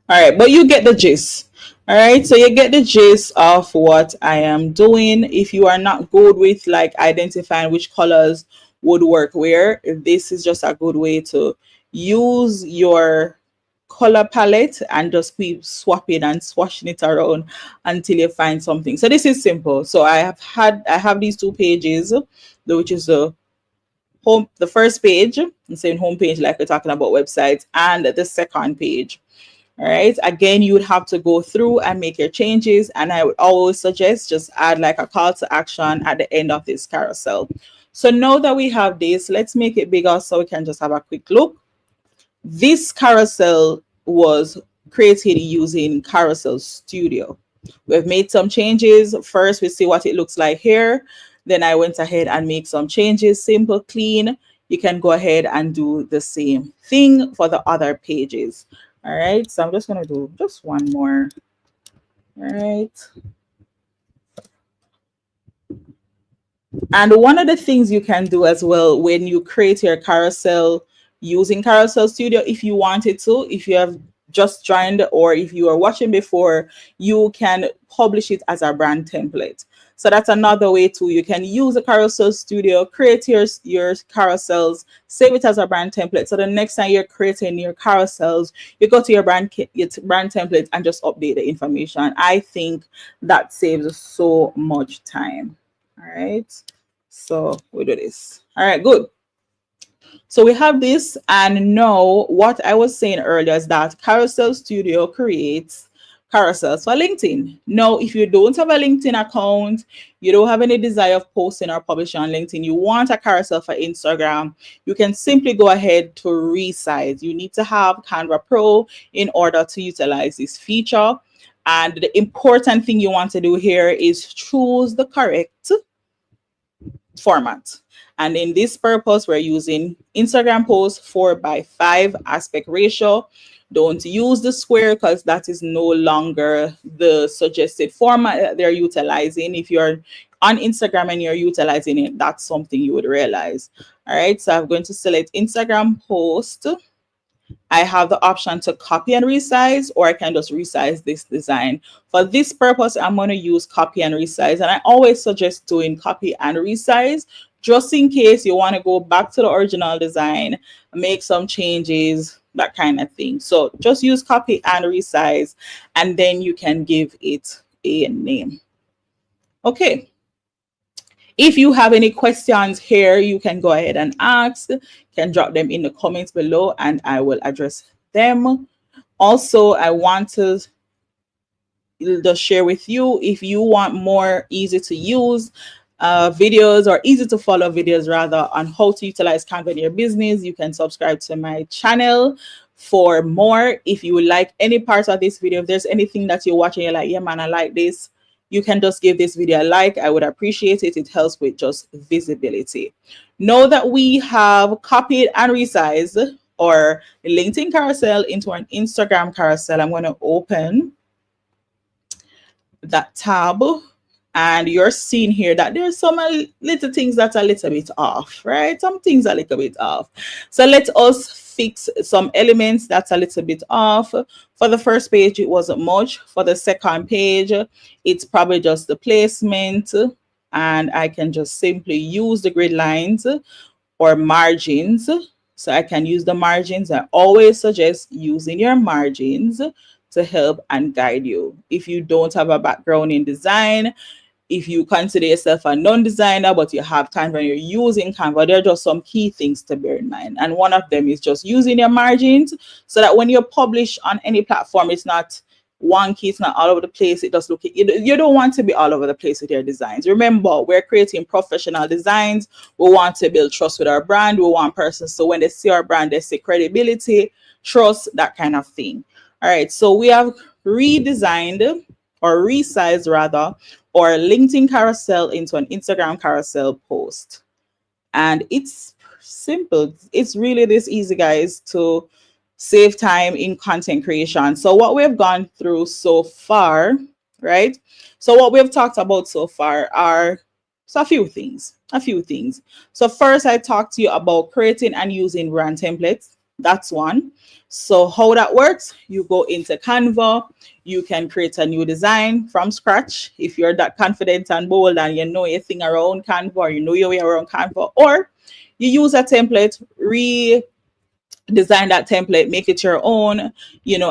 All right, but you get the gist. All right, so you get the gist of what I am doing. If you are not good with like identifying which colors would work where, this is just a good way to use your color palette and just keep swapping and swashing it around until you find something. So this is simple. So I have these two pages, which is the first page, I'm saying home page like we're talking about websites, and the second page. All right, again, you would have to go through and make your changes, and I would always suggest just add like a call to action at the end of this carousel. So now that we have this, let's make it bigger so we can just have a quick look. This carousel was created using Carousel Studio. We've made some changes. First, we see what it looks like here. Then I went ahead and make some changes, simple, clean. You can go ahead and do the same thing for the other pages. All right, so I'm just going to do just one more. All right. And one of the things you can do as well when you create your carousel using Carousel Studio, if you wanted to, if you have just joined or if you are watching before, you can publish it as a brand template. So that's another way too. You can use the Carousel Studio, create your carousels, save it as a brand template. So the next time you're creating your carousels, you go to your brand template and just update the information. I think that saves so much time. All right, so we do this. All right, good. So we have this, and now what I was saying earlier is that Carousel Studio creates carousels for LinkedIn. Now, if you don't have a LinkedIn account, you don't have any desire of posting or publishing on LinkedIn, you want a carousel for Instagram, you can simply go ahead to Resize. You need to have Canva Pro in order to utilize this feature. And the important thing you want to do here is choose the correct format. And in this purpose, we're using Instagram post 4:5 aspect ratio. Don't use the square because that is no longer the suggested format that they're utilizing. If you're on Instagram and you're utilizing it, that's something you would realize. All right, so I'm going to select Instagram post. I have the option to copy and resize, or I can just resize this design. For this purpose, I'm going to use copy and resize. And I always suggest doing copy and resize, just in case you want to go back to the original design, make some changes, that kind of thing. So just use copy and resize, and then you can give it a name. Okay. If you have any questions here, you can go ahead and ask. You can drop them in the comments below and I will address them. Also, I want to just share with you, if you want more easy to use videos, or easy to follow videos rather, on how to utilize Canva in your business, you can subscribe to my channel for more. If you would like any parts of this video, if there's anything that you're watching, you're like, yeah man, I like this, you can just give this video a like. I would appreciate it. It helps with just visibility. Know that we have copied and resized or LinkedIn carousel into an Instagram carousel. I'm going to open that tab, and you're seeing here that there's some little things that are a little bit off, right? Some things are a little bit off. So let us fix some elements that's a little bit off. For the first page, it wasn't much. For the second page, it's probably just the placement, and I can just simply use the grid lines or margins. So I can use the margins. I always suggest using your margins to help and guide you. If you don't have a background in design, if you consider yourself a non-designer, but you have Canva and you're using Canva, there are just some key things to bear in mind. And one of them is just using your margins so that when you publish on any platform, it's not wonky, it's not all over the place. It does look, you don't want to be all over the place with your designs. Remember, we're creating professional designs. We want to build trust with our brand. We want persons, so when they see our brand, they see credibility, trust, that kind of thing. All right, so we have redesigned or resized rather, or LinkedIn carousel into an Instagram carousel post. And it's simple. It's really this easy, guys, to save time in content creation. So what we've gone through so far, right? So what we've talked about so far are a few things. So first, I talked to you about creating and using brand templates. That's one. So how that works, you go into Canva, you can create a new design from scratch if you're that confident and bold and you know your thing around Canva, or you know your way around Canva, or you use a template, design that template, make it your own,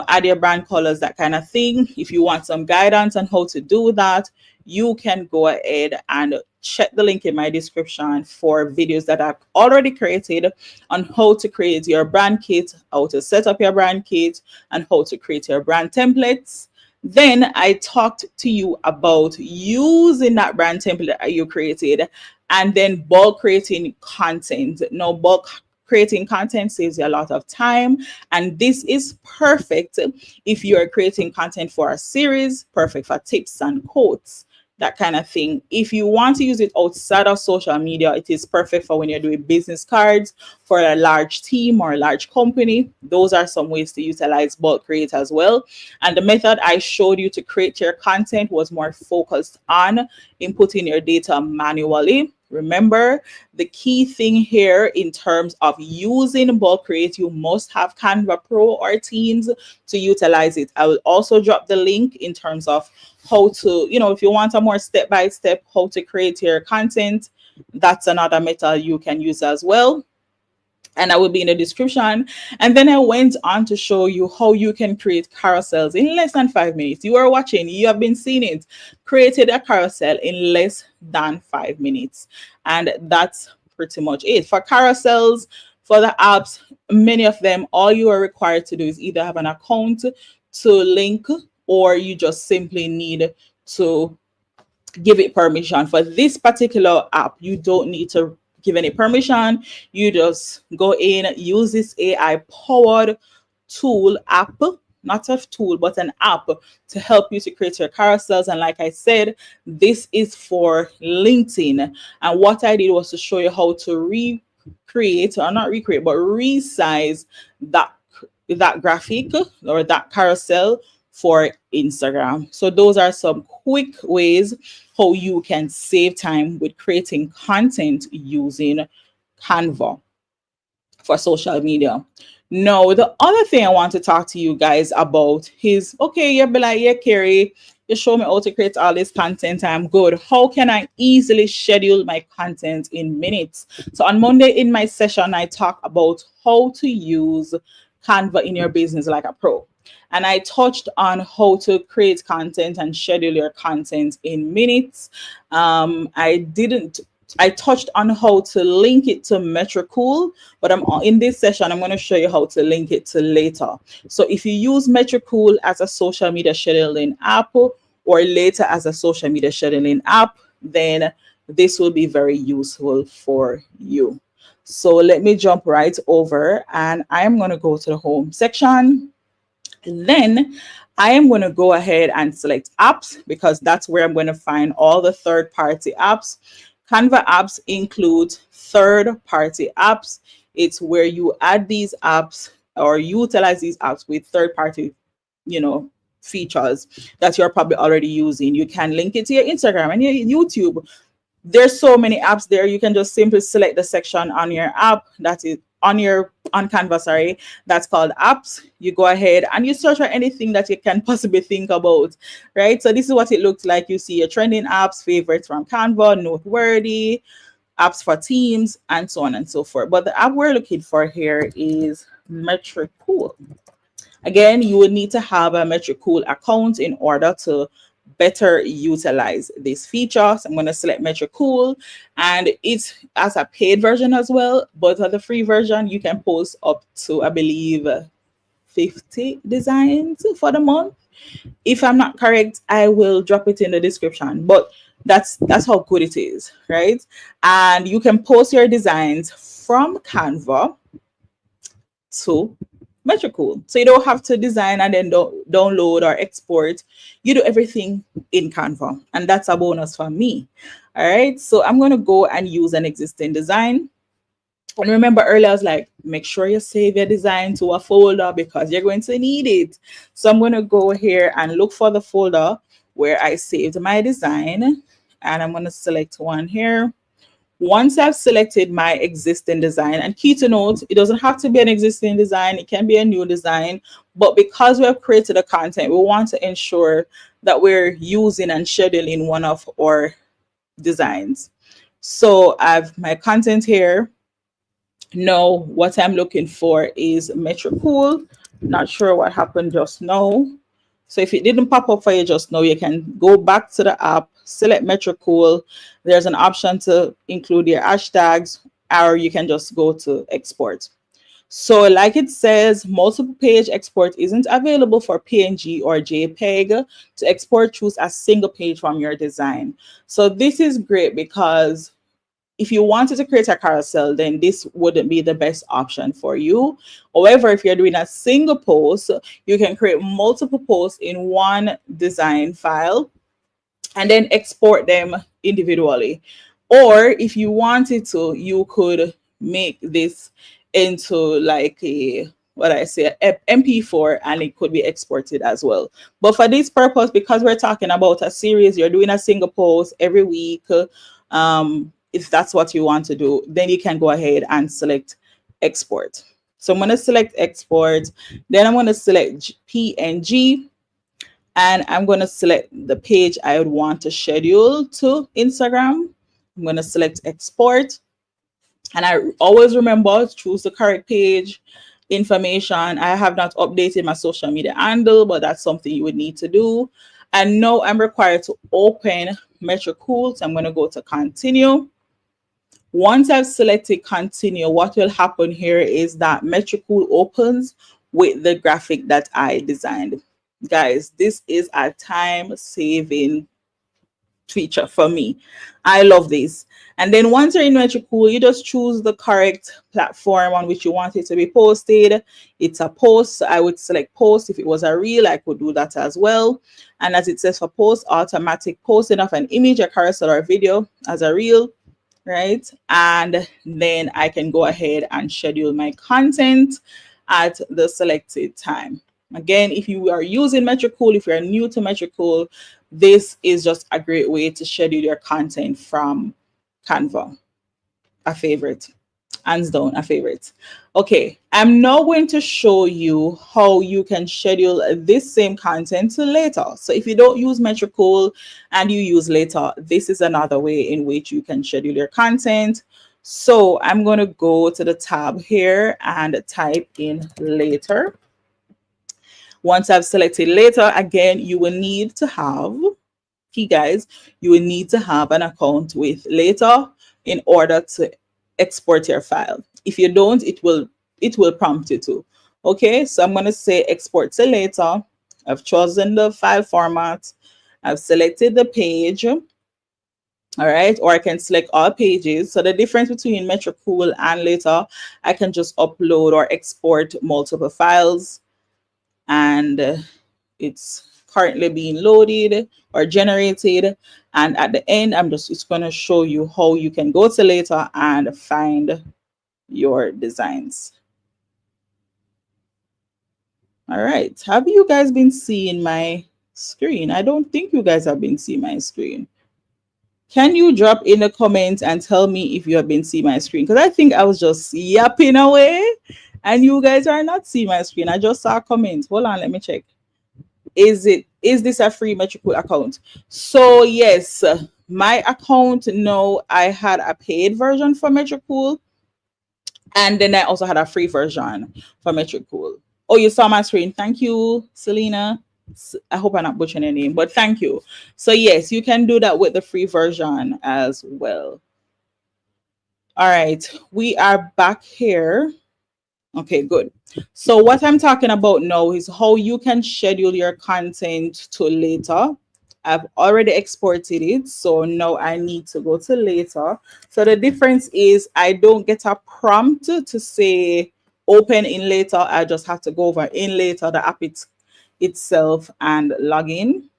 add your brand colors, that kind of thing. If you want some guidance on how to do that, you can go ahead and check the link in my description for videos that I've already created on how to create your brand kit, how to set up your brand kit, and how to create your brand templates. Then I talked to you about using that brand template that you created and then bulk creating content. Now, bulk creating content saves you a lot of time, and this is perfect if you are creating content for a series, perfect for tips and quotes, that kind of thing. If you want to use it outside of social media, it is perfect for when you're doing business cards for a large team or a large company. Those are some ways to utilize bulk create as well. And the method I showed you to create your content was more focused on inputting your data manually. Remember, the key thing here in terms of using bulk create, you must have Canva Pro or Teams to utilize it. I will also drop the link in terms of how to, if you want a more step-by-step how to create your content, that's another method you can use as well. And I will be in the description. And then I went on to show you how you can create carousels in less than 5 minutes. You are watching, you have been seeing it. Created a carousel in less than 5 minutes. And that's pretty much it. For carousels, for the apps, many of them, all you are required to do is either have an account to link, or you just simply need to give it permission. For this particular app, you don't need to give any permission. You just go in, use this AI powered app, not a tool, but an app to help you to create your carousels. And like I said, this is for LinkedIn. And what I did was to show you how to recreate, or not recreate, but resize that graphic or that carousel for Instagram. So those are some quick ways how you can save time with creating content using Canva for social media. Now, the other thing I want to talk to you guys about is, okay, you'll be like, yeah, Carey, you show me how to create all this content. I'm good. How can I easily schedule my content in minutes? So on Monday in my session, I talk about how to use Canva in your business like a pro. And I touched on how to create content and schedule your content in minutes. I touched on how to link it to Metricool, but in this session, I'm going to show you how to link it to Later. So if you use Metricool as a social media scheduling app, or Later as a social media scheduling app, then this will be very useful for you. So let me jump right over, and I am going to go to the home section. Then I am going to go ahead and select apps, because that's where I'm going to find all the third-party apps. Canva apps include third-party apps. It's where you add these apps or utilize these apps with third-party, features that you're probably already using. You can link it to your Instagram and your YouTube. There's so many apps there. You can just simply select the section on your app that is on Canva, that's called apps. You go ahead and you search for anything that you can possibly think about, right? So this is what it looks like. You see your trending apps, favorites from Canva, noteworthy, apps for teams, and so on and so forth. But the app we're looking for here is Metricool. Again, you would need to have a Metricool account in order to better utilize this feature. So I'm going to select Metricool, and it's as a paid version as well, but on the free version you can post up to, I believe, 50 designs for the month. If I'm not correct, I will drop it in the description, but that's how good it is, right? And you can post your designs from Canva to Metricool. So you don't have to design and then download or export. You do everything in Canva, and that's a bonus for me. All right, so I'm going to go and use an existing design. And remember earlier I was like, make sure you save your design to a folder because you're going to need it. So I'm going to go here and look for the folder where I saved my design, and I'm going to select one here Once I've selected my existing design, and key to note, it doesn't have to be an existing design, it can be a new design, but because we have created a content, we want to ensure that we're using and scheduling one of our designs. So I have my content here. Now what I'm looking for is Metricool. Not sure what happened just now. So if it didn't pop up for you just now, you can go back to the app, select Metricool. There's an option to include your hashtags, or you can just go to export. So like it says, multiple page export isn't available for PNG or JPEG. To export, choose a single page from your design. So this is great because if you wanted to create a carousel, then this wouldn't be the best option for you. However, if you're doing a single post, you can create multiple posts in one design file and then export them individually. Or if you wanted to, you could make this into like a MP4, and it could be exported as well. But for this purpose, because we're talking about a series, you're doing a single post every week, if that's what you want to do, then you can go ahead and select export. So I'm going to select export, then I'm going to select PNG, and I'm going to select the page I would want to schedule to Instagram. I'm going to select export, and I always remember to choose the correct page information. I have not updated my social media handle, but that's something you would need to do. And now I'm required to open Metricool, so I'm going to go to continue. Once I've selected continue, what will happen here is that Metricool opens with the graphic that I designed. Guys, this is a time-saving feature for me. I love this. And then once you're in Metricool, you just choose the correct platform on which you want it to be posted. It's a post, so I would select post. If it was a reel, I could do that as well. And as it says for post, automatic posting of an image, a carousel, or a video as a reel, right? And then I can go ahead and schedule my content at the selected time. Again, if you are using Metricool, if you're new to Metricool, this is just a great way to schedule your content from Canva. A favorite, hands down, a favorite. Okay, I'm now going to show you how you can schedule this same content to later. So if you don't use Metricool and you use later, this is another way in which you can schedule your content. So I'm going to go to the tab here and type in later. Once I've selected later, again, you will need to have, guys, you will need to have an account with later in order to export your file. If you don't, it will prompt you to. Okay, so I'm going to say export to later. I've chosen the file format. I've selected the page. All right, or I can select all pages. So the difference between Metricool and later, I can just upload or export multiple files. And it's currently being loaded or generated. And at the end, it's going to show you how you can go to later and find your designs. All right. Have you guys been seeing my screen? I don't think you guys have been seeing my screen. Can you drop in the comments and tell me if you have been seeing my screen? Because I think I was just yapping away and you guys are not seeing my screen. I just saw a comment. Hold on, let me check. Is this a free Metricool account? So yes, my account, no, I had a paid version for Metricool, and then I also had a free version for Metricool. Oh, you saw my screen. Thank you, Selena. I hope I'm not butchering your name, but thank you. So yes, you can do that with the free version as well. All right, we are back here. Okay, good. So what I'm talking about now is how you can schedule your content to later. I've already exported it, so now I need to go to later. So the difference is I don't get a prompt to say open in later. I just have to go over in later, the app itself, and log in.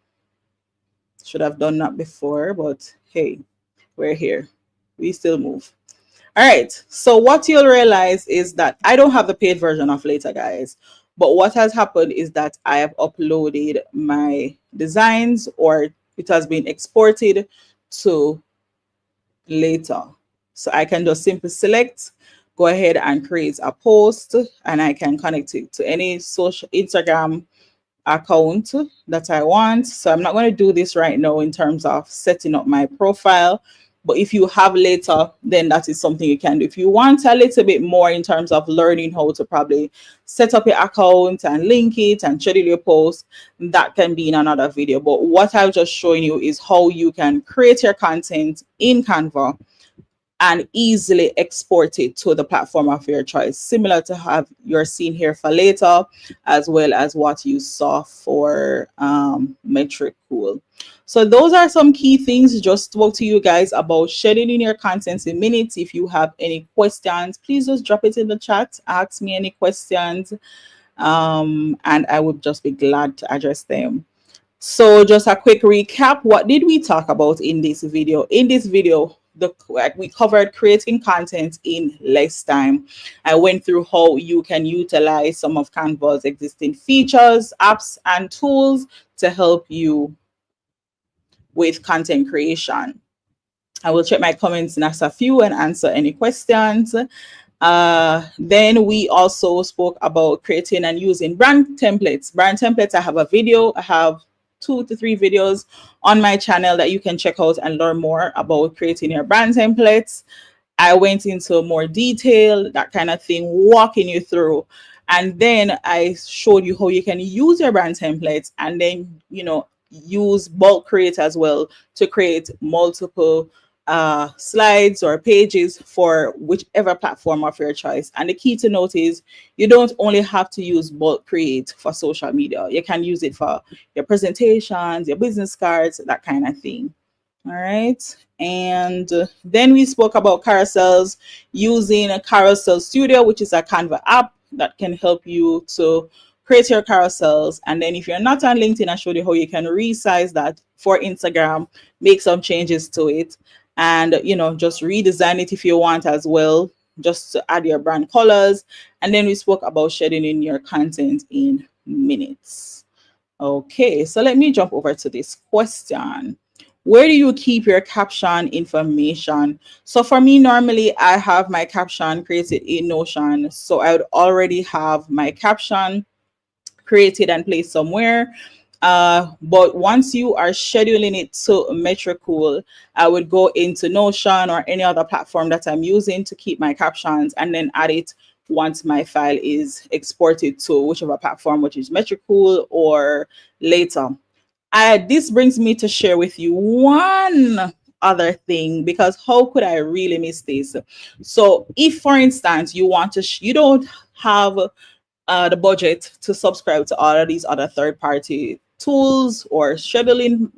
Should have done that before, but hey, we're here. We still move. All right, so what you'll realize is that I don't have the paid version of later, guys. But what has happened is that I have uploaded my designs, or it has been exported to later. So I can just simply select, go ahead and create a post, and I can connect it to any social Instagram account that I want. So I'm not going to do this right now in terms of setting up my profile. But if you have later, then that is something you can do. If you want a little bit more in terms of learning how to probably set up your account and link it and schedule your post, that can be in another video. But what I've just shown you is how you can create your content in Canva and easily export it to the platform of your choice, similar to have you're seeing here for later, as well as what you saw for Metricool. So those are some key things. Just spoke to you guys about scheduling your content in minutes. If you have any questions, please just drop it in the chat. Ask me any questions, and I would just be glad to address them. So just a quick recap. What did we talk about in this video? In this video, we covered creating content in less time. I went through how you can utilize some of Canva's existing features, apps, and tools to help you with content creation. I will check my comments in a few and answer any questions. Then we also spoke about creating and using brand templates. Brand templates, I have a video. I have 2 to 3 videos on my channel that you can check out and learn more about creating your brand templates. I went into more detail, that kind of thing, walking you through. And then I showed you how you can use your brand templates and then, use bulk create as well to create multiple slides or pages for whichever platform of your choice. And the key to note is you don't only have to use bulk create for social media. You can use it for your presentations, your business cards, that kind of thing. All right. And then we spoke about carousels, using a Carousel Studio, which is a Canva app that can help you to create your carousels. And then if you're not on LinkedIn, I showed you how you can resize that for Instagram, make some changes to it, and just redesign it if you want as well, just to add your brand colors. And then we spoke about scheduling your content in minutes. Okay, so let me jump over to this question. Where do you keep your caption information? So for me, normally I have my caption created in Notion. So I would already have my caption created and placed somewhere. But once you are scheduling it to Metricool, I would go into Notion or any other platform that I'm using to keep my captions and then add it once my file is exported to whichever platform, which is Metricool or later. This brings me to share with you one other thing, because how could I really miss this? So if, for instance, you want to, you don't have the budget to subscribe to all of these other third-party tools or scheduling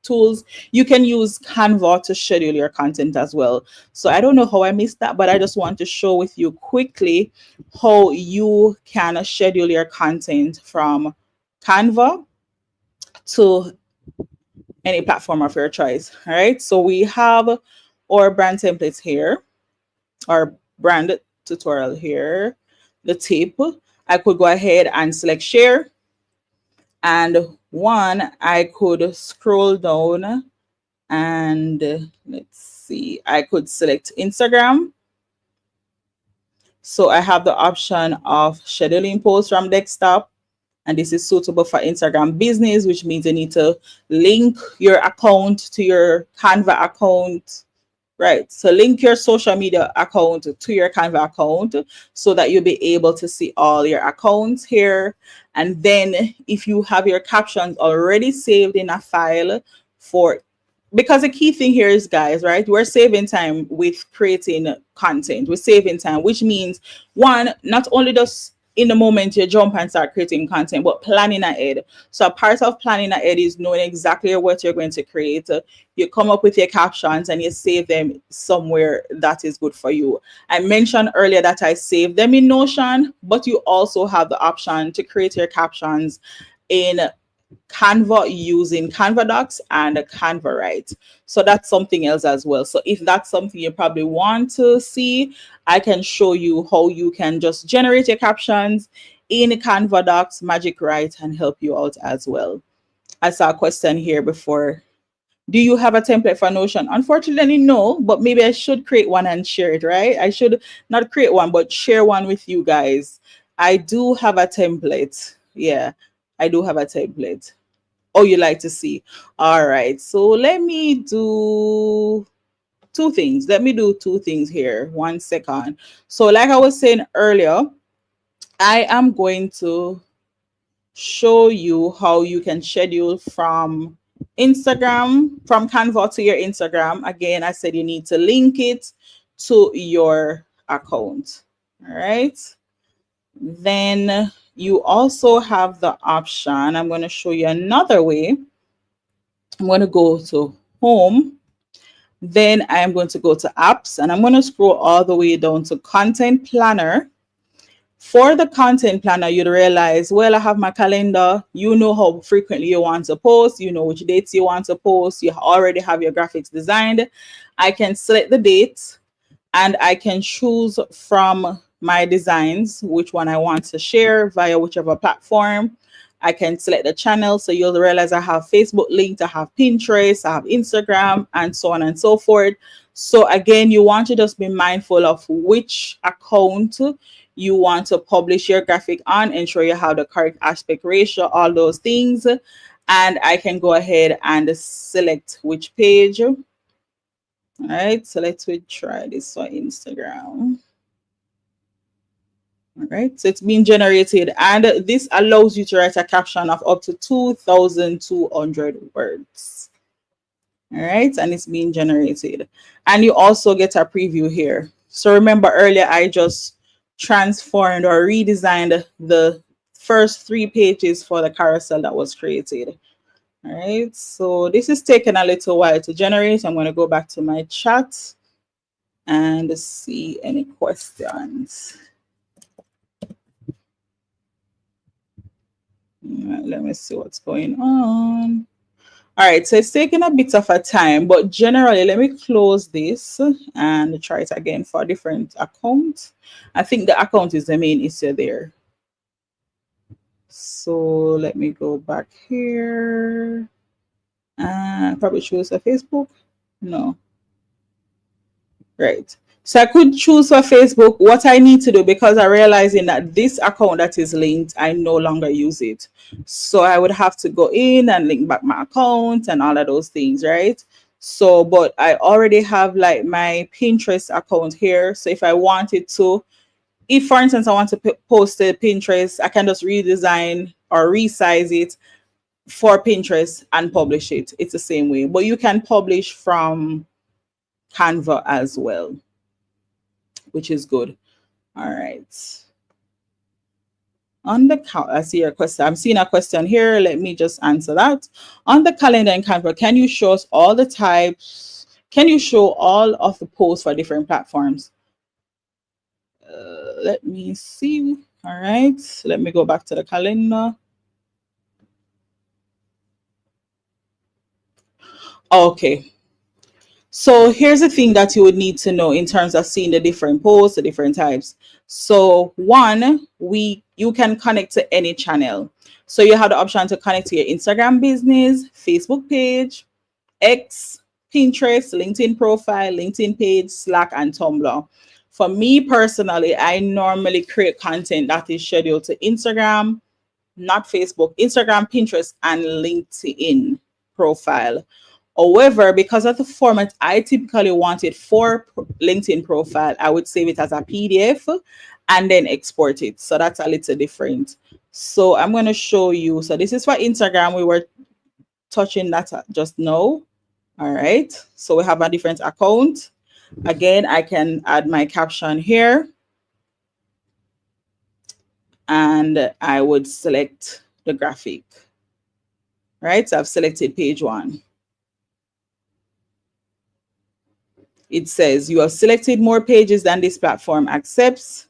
tools, you can use Canva to schedule your content as well. So I don't know how I missed that, but I just want to show with you quickly how you can schedule your content from Canva to any platform of your choice. All right, so we have our brand templates here, our brand tutorial here. The tip, I could go ahead and select share, and I could scroll down and let's see, I could select Instagram. So I have the option of scheduling posts from desktop, and this is suitable for Instagram business, which means you need to link your account to your Canva account. Right, so link your social media account to your Canva account so that you'll be able to see all your accounts here. And then if you have your captions already saved in a file because the key thing here is, guys, right, we're saving time with creating content. We're saving time, which means not only does in the moment you jump and start creating content, but planning ahead. So a part of planning ahead is knowing exactly what you're going to create. You come up with your captions and you save them somewhere that is good for you. I mentioned earlier that I save them in Notion, but you also have the option to create your captions in Canva using Canva Docs and Canva Write. So that's something else as well. So if that's something you probably want to see, I can show you how you can just generate your captions in Canva Docs, Magic Write, and help you out as well. I saw a question here before. Do you have a template for Notion? Unfortunately, no, but maybe I should create one and share it, right? I should not create one, but share one with you guys. I do have a template. Yeah, I do have a template. Oh, you like to see? All right. So let me do two things. Let me do two things here. 1 second. So like I was saying earlier, I am going to show you how you can schedule from Instagram, from Canva to your Instagram. Again, I said you need to link it to your account. All right. Then you also have the option. I'm going to show you another way. I'm going to go to home. Then I'm going to go to apps and I'm going to scroll all the way down to content planner. For the content planner, you'd realize, well, I have my calendar. You know how frequently you want to post. You know which dates you want to post. You already have your graphics designed. I can select the date and I can choose from my designs which one I want to share via whichever platform. I can select the channel. So you'll realize I have Facebook linked, I have Pinterest, I have Instagram, and so on and so forth. So again, you want to just be mindful of which account you want to publish your graphic on, ensure you have the correct aspect ratio, all those things. And I can go ahead and select which page. All right, so let's try this for Instagram. All right, so it's being generated, and this allows you to write a caption of up to 2,200 words. All right, and it's being generated, and you also get a preview here. So remember earlier I just transformed or redesigned the first 3 pages for the carousel that was created. All right, so this is taking a little while to generate. I'm going to go back to my chat and see any questions. Let me see what's going on. All right, so it's taking a bit of a time, but generally, let me close this and try it again for a different account. I think the account is the main issue there. So let me go back here and probably choose a Facebook. No. Right. So I could choose for Facebook. What I need to do, because I realizing that this account that is linked, I no longer use it. So I would have to go in and link back my account and all of those things, right? So, but I already have like my Pinterest account here. So if I wanted to, if for instance, I want to post a Pinterest, I can just redesign or resize it for Pinterest and publish it. It's the same way, but you can publish from Canva as well, which is good. All right. On the I see your question. I'm seeing a question here. Let me just answer that. On the calendar in Canva, can you show us all the types? Can you show all of the posts for different platforms? Let me see. All right. Let me go back to the calendar. Okay. So here's the thing that you would need to know in terms of seeing the different posts, the different types. So one, you can connect to any channel. So you have the option to connect to your Instagram business, Facebook page, X, Pinterest, LinkedIn profile, LinkedIn page, Slack, and Tumblr. For me personally, I normally create content that is scheduled to Instagram, not Facebook, Instagram, Pinterest, and LinkedIn profile. However, because of the format I typically want it for LinkedIn profile, I would save it as a PDF and then export it. So that's a little different. So I'm going to show you. So this is for Instagram. We were touching that just now. All right. So we have a different account. Again, I can add my caption here. And I would select the graphic. Right. So I've selected page 1. It says you have selected more pages than this platform accepts.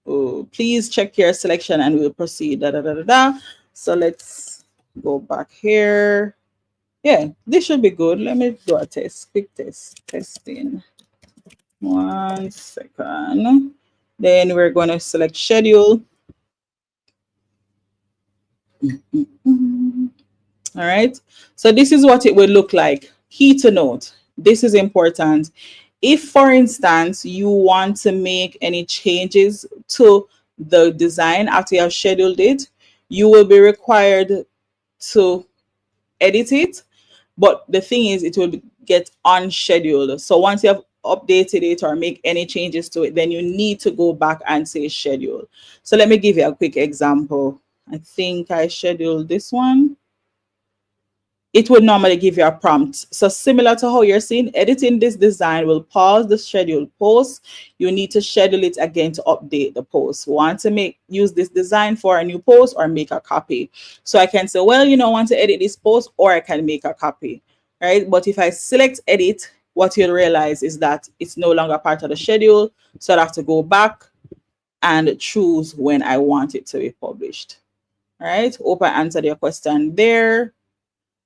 Oh, please check your selection and we'll proceed. So let's go back here. Yeah, this should be good. Let me do a test. Quick test. Testing. 1 second. Then we're going to select schedule. All right. So this is what it would look like. Key to note, this is important. If, for instance, you want to make any changes to the design after you have scheduled it, you will be required to edit it. But the thing is, it will get unscheduled. So once you have updated it or make any changes to it, then you need to go back and say schedule. So let me give you a quick example. I think I scheduled this one. It would normally give you a prompt. So similar to how you're seeing, editing this design will pause the scheduled post. You need to schedule it again to update the post. Want to use this design for a new post or make a copy. So I can say, well, you know, I want to edit this post, or I can make a copy, right? But if I select edit, what you'll realize is that it's no longer part of the schedule. So I have to go back and choose when I want it to be published. All right, hope I answered your question there.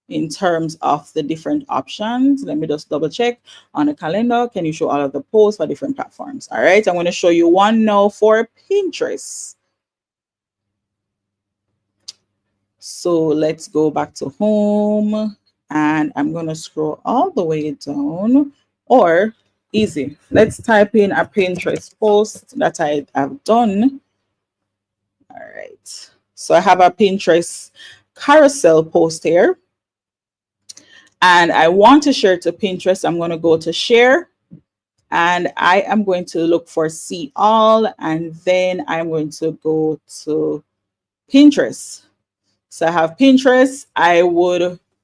In terms of the different options, let me just double check on the calendar. Can you show all of the posts for different platforms? All right, I'm going to show you one now for Pinterest. So let's go back to home, and I'm going to scroll all the way down, or easy. Let's type in a Pinterest post that I have done. All right, so I have a Pinterest carousel post here. And I want to share to Pinterest. I'm going to go to share, and I am going to look for see all, and then I'm going to go to Pinterest. So I have Pinterest.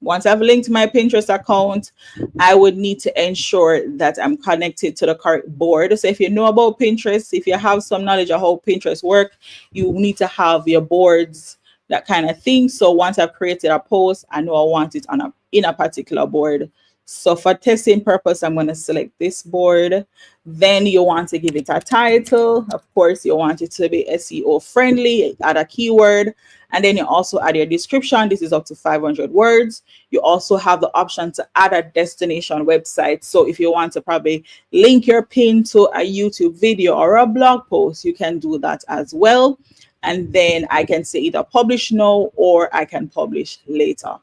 Once I've linked my Pinterest account, I would need to ensure that I'm connected to the correct board. So if you know about Pinterest, if you have some knowledge of how Pinterest work, you need to have your boards, that kind of thing. So once I've created a post, I know I want it in a particular board. So for testing purpose, I'm going to select this board. Then you want to give it a title. Of course, you want it to be SEO friendly, add a keyword. And then you also add your description. This is up to 500 words. You also have the option to add a destination website. So if you want to probably link your pin to a YouTube video or a blog post, you can do that as well. And then I can say either publish now or I can publish later.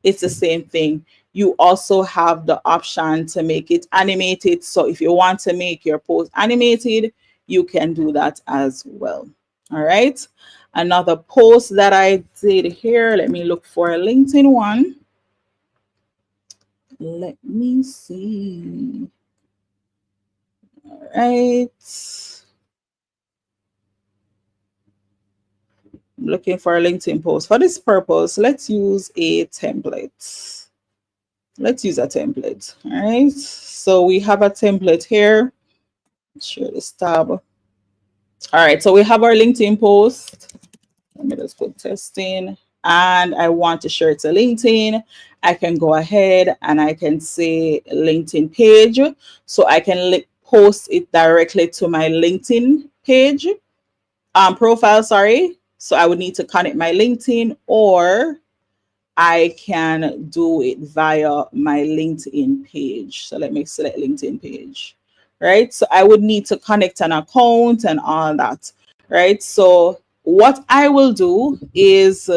It's the same thing. You also have the option to make it animated. So if you want to make your post animated, you can do that as well. All right. Another post that I did here, let me look for a LinkedIn one. Let me see. All right. I'm looking for a LinkedIn post. For this purpose, let's use a template. Let's use a template. All right. So we have a template here. Share this tab. All right. So we have our LinkedIn post. Let me just put testing. And I want to share it to LinkedIn. I can go ahead and I can say LinkedIn page. So I can post it directly to my LinkedIn page, profile, sorry. So I would need to connect my LinkedIn, or I can do it via my LinkedIn page. So let me select LinkedIn page, right? So I would need to connect an account and all that, right? So what I will do is,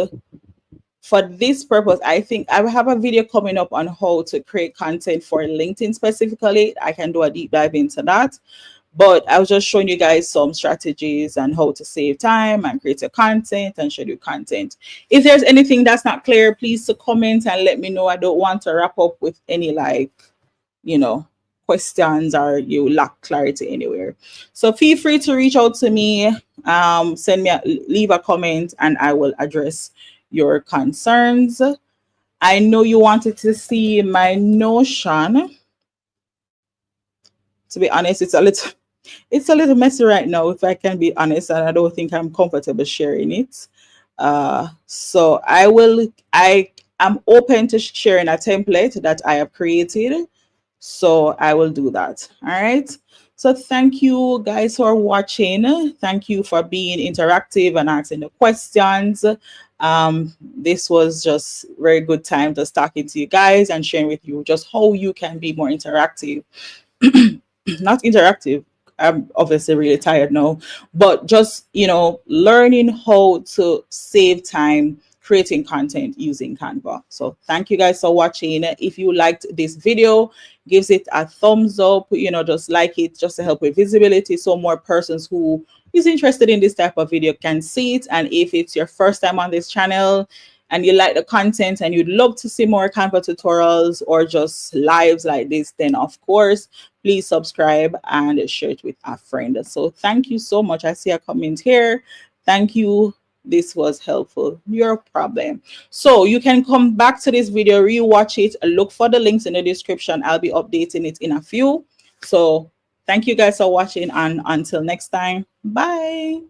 for this purpose, I think I will have a video coming up on how to create content for LinkedIn specifically. I can do a deep dive into that. But I was just showing you guys some strategies and how to save time and create your content and schedule content. If there's anything that's not clear, please comment and let me know. I don't want to wrap up with any questions or you lack clarity anywhere. So feel free to reach out to me, leave a comment, and I will address your concerns. I know you wanted to see my Notion. To be honest, it's a little messy right now, if I can be honest, and I don't think I'm comfortable sharing it. So I am open to sharing a template that I have created. So I will do that. All right. So thank you guys for watching. Thank you for being interactive and asking the questions. This was just very good time just talking to you guys and sharing with you just how you can be more interactive. Not interactive. I'm obviously really tired now, but just, learning how to save time, creating content using Canva. So thank you guys for watching. If you liked this video, gives it a thumbs up, just like it, just to help with visibility, so more persons who is interested in this type of video can see it. And if it's your first time on this channel and you like the content and you'd love to see more Canva tutorials or just lives like this, then of course, please subscribe and share it with a friend. So thank you so much. I see a comment here. Thank you. This was helpful. Your problem. So you can come back to this video, rewatch it, look for the links in the description. I'll be updating it in a few. So thank you guys for watching, and until next time, bye.